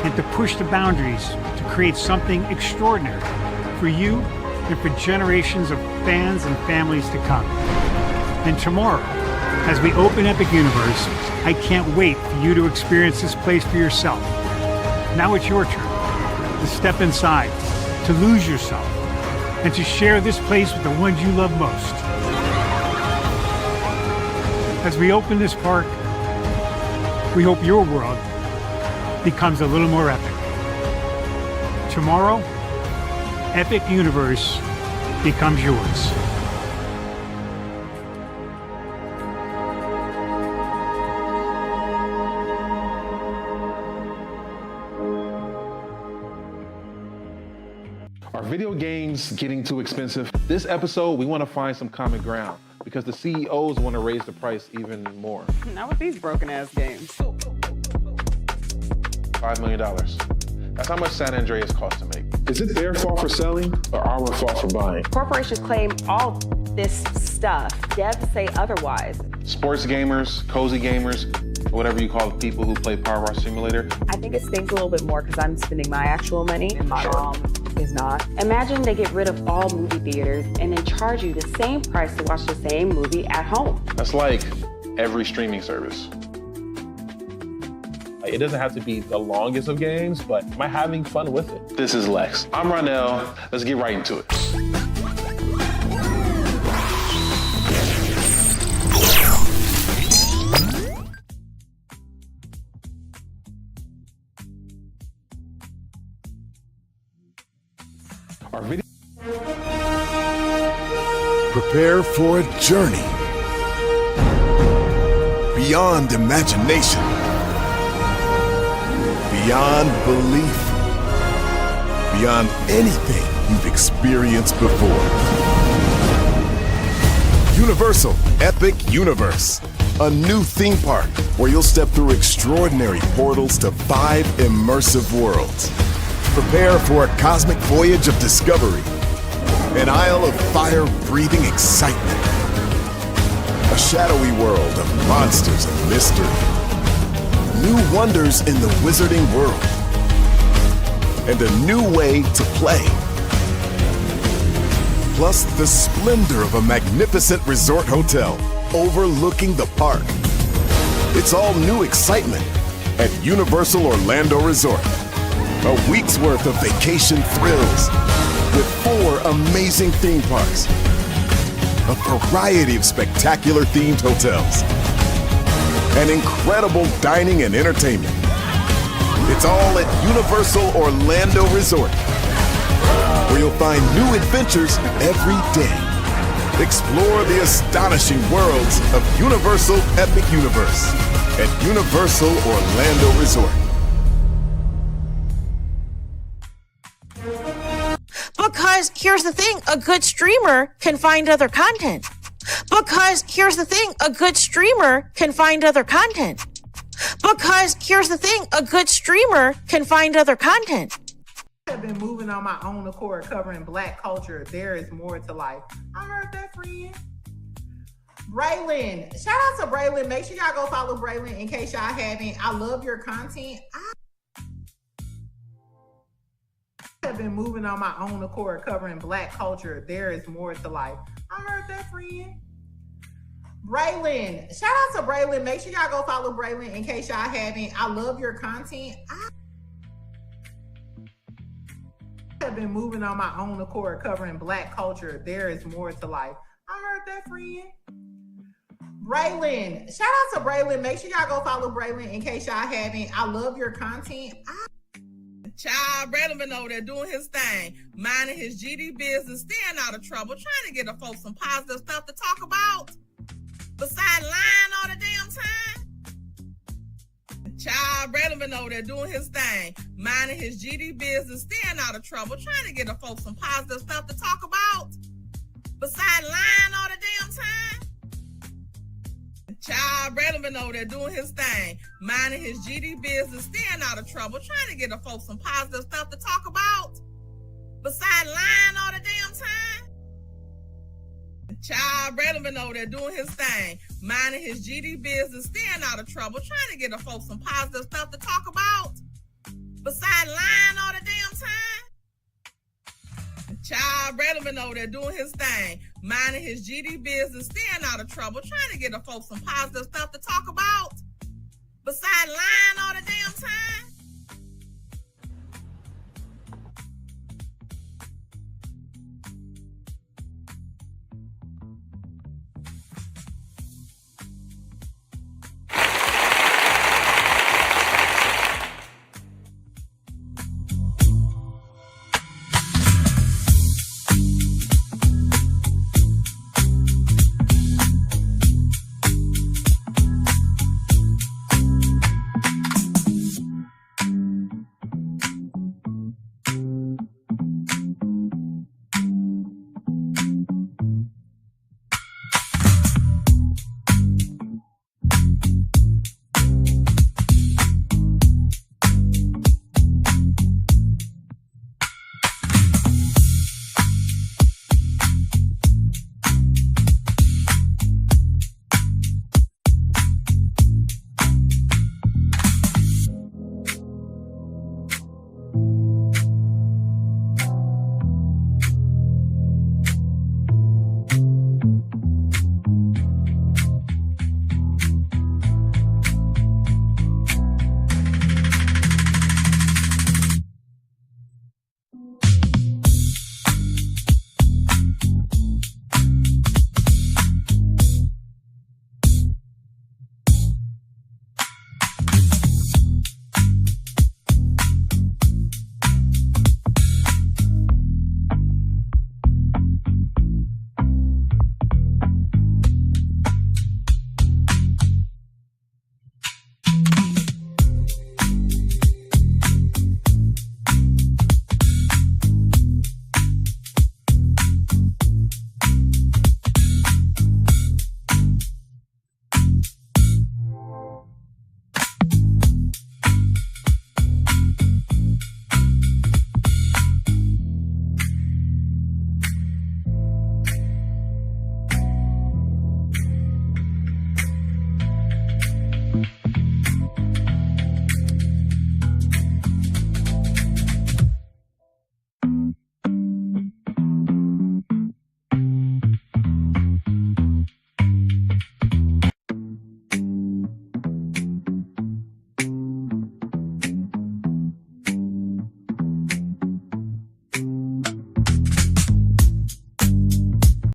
S13: and to push the boundaries to create something extraordinary for you and for generations of fans and families to come. And tomorrow, as we open Epic Universe, I can't wait for you to experience this place for yourself. Now it's your turn to step inside, to lose yourself, and to share this place with the ones you love most. As we open this park, we hope your world becomes a little more epic. Tomorrow, Epic Universe becomes yours.
S14: Are video games getting too expensive? This episode, we want to find some common ground because the CEOs want to raise the price even more.
S15: Not with these broken-ass games.
S14: $5 million. That's how much San Andreas costs to make. Is it their fault for selling or our fault for buying?
S15: Corporations claim all this stuff. Devs say otherwise.
S14: Sports gamers, cozy gamers, whatever you call the people who play Power Wash Simulator.
S15: I think it stings a little bit more because I'm spending my actual money and my mom is not. Imagine they get rid of all movie theaters and then charge you the same price to watch the same movie at home.
S14: That's like every streaming service. It doesn't have to be the longest of games, but am I having fun with it? This is Lex. I'm Ronell. Let's get right into it. Our video.
S3: Prepare for a journey beyond imagination, beyond belief, beyond anything you've experienced before. Universal Epic Universe, a new theme park where you'll step through extraordinary portals to 5 immersive worlds. Prepare for a cosmic voyage of discovery, an isle of fire-breathing excitement, a shadowy world of monsters and mystery, new wonders in the wizarding world, and a new way to play. Plus the splendor of a magnificent resort hotel overlooking the park. It's all new excitement at Universal Orlando Resort. A week's worth of vacation thrills with 4 amazing theme parks, a variety of spectacular themed hotels, and incredible dining and entertainment. It's all at Universal Orlando Resort, where you'll find new adventures every day. Explore the astonishing worlds of Universal Epic Universe at Universal Orlando Resort.
S16: Because here's the thing, a good streamer can find other content. Because here's the thing, a good streamer can find other content. Because here's the thing, a good streamer can find other content.
S17: I have been moving on my own accord, covering Black culture. There is more to life. I heard that, friend. Braylon, shout out to Braylon. Make sure y'all go follow Braylon in case y'all haven't. I love your content. I have been moving on my own accord, covering Black culture. There is more to life. I heard that, friend. Braylon, shout out to Braylon. Make sure y'all go follow Braylon in case y'all haven't. I love your content. I have been moving on my own accord, covering Black culture. There is more to life. I heard that, friend. Braylon, shout out to Braylon. Make sure y'all go follow Braylon in case y'all haven't. I love your content.
S18: Child, Braylon been over there doing his thing, minding his GD business, staying out of trouble, trying to get the folks some positive stuff to talk about. Besides lying all the damn time. Child, Braylon been over there doing his thing, minding his GD business, staying out of trouble, trying to get the folks some positive stuff to talk about. Besides lying all the damn time. Child, Braylon been over there doing his thing, minding his GD business, staying out of trouble, trying to get the folks some positive stuff to talk about. Besides lying all the damn time. Child, Braylon been over there doing his thing, minding his GD business, staying out of trouble, trying to get the folks some positive stuff to talk about. Besides lying all the damn time. Child, Braylon been over there doing his thing, minding his GD business, staying out of trouble, trying to get the folks some positive stuff to talk about. Besides lying all the damn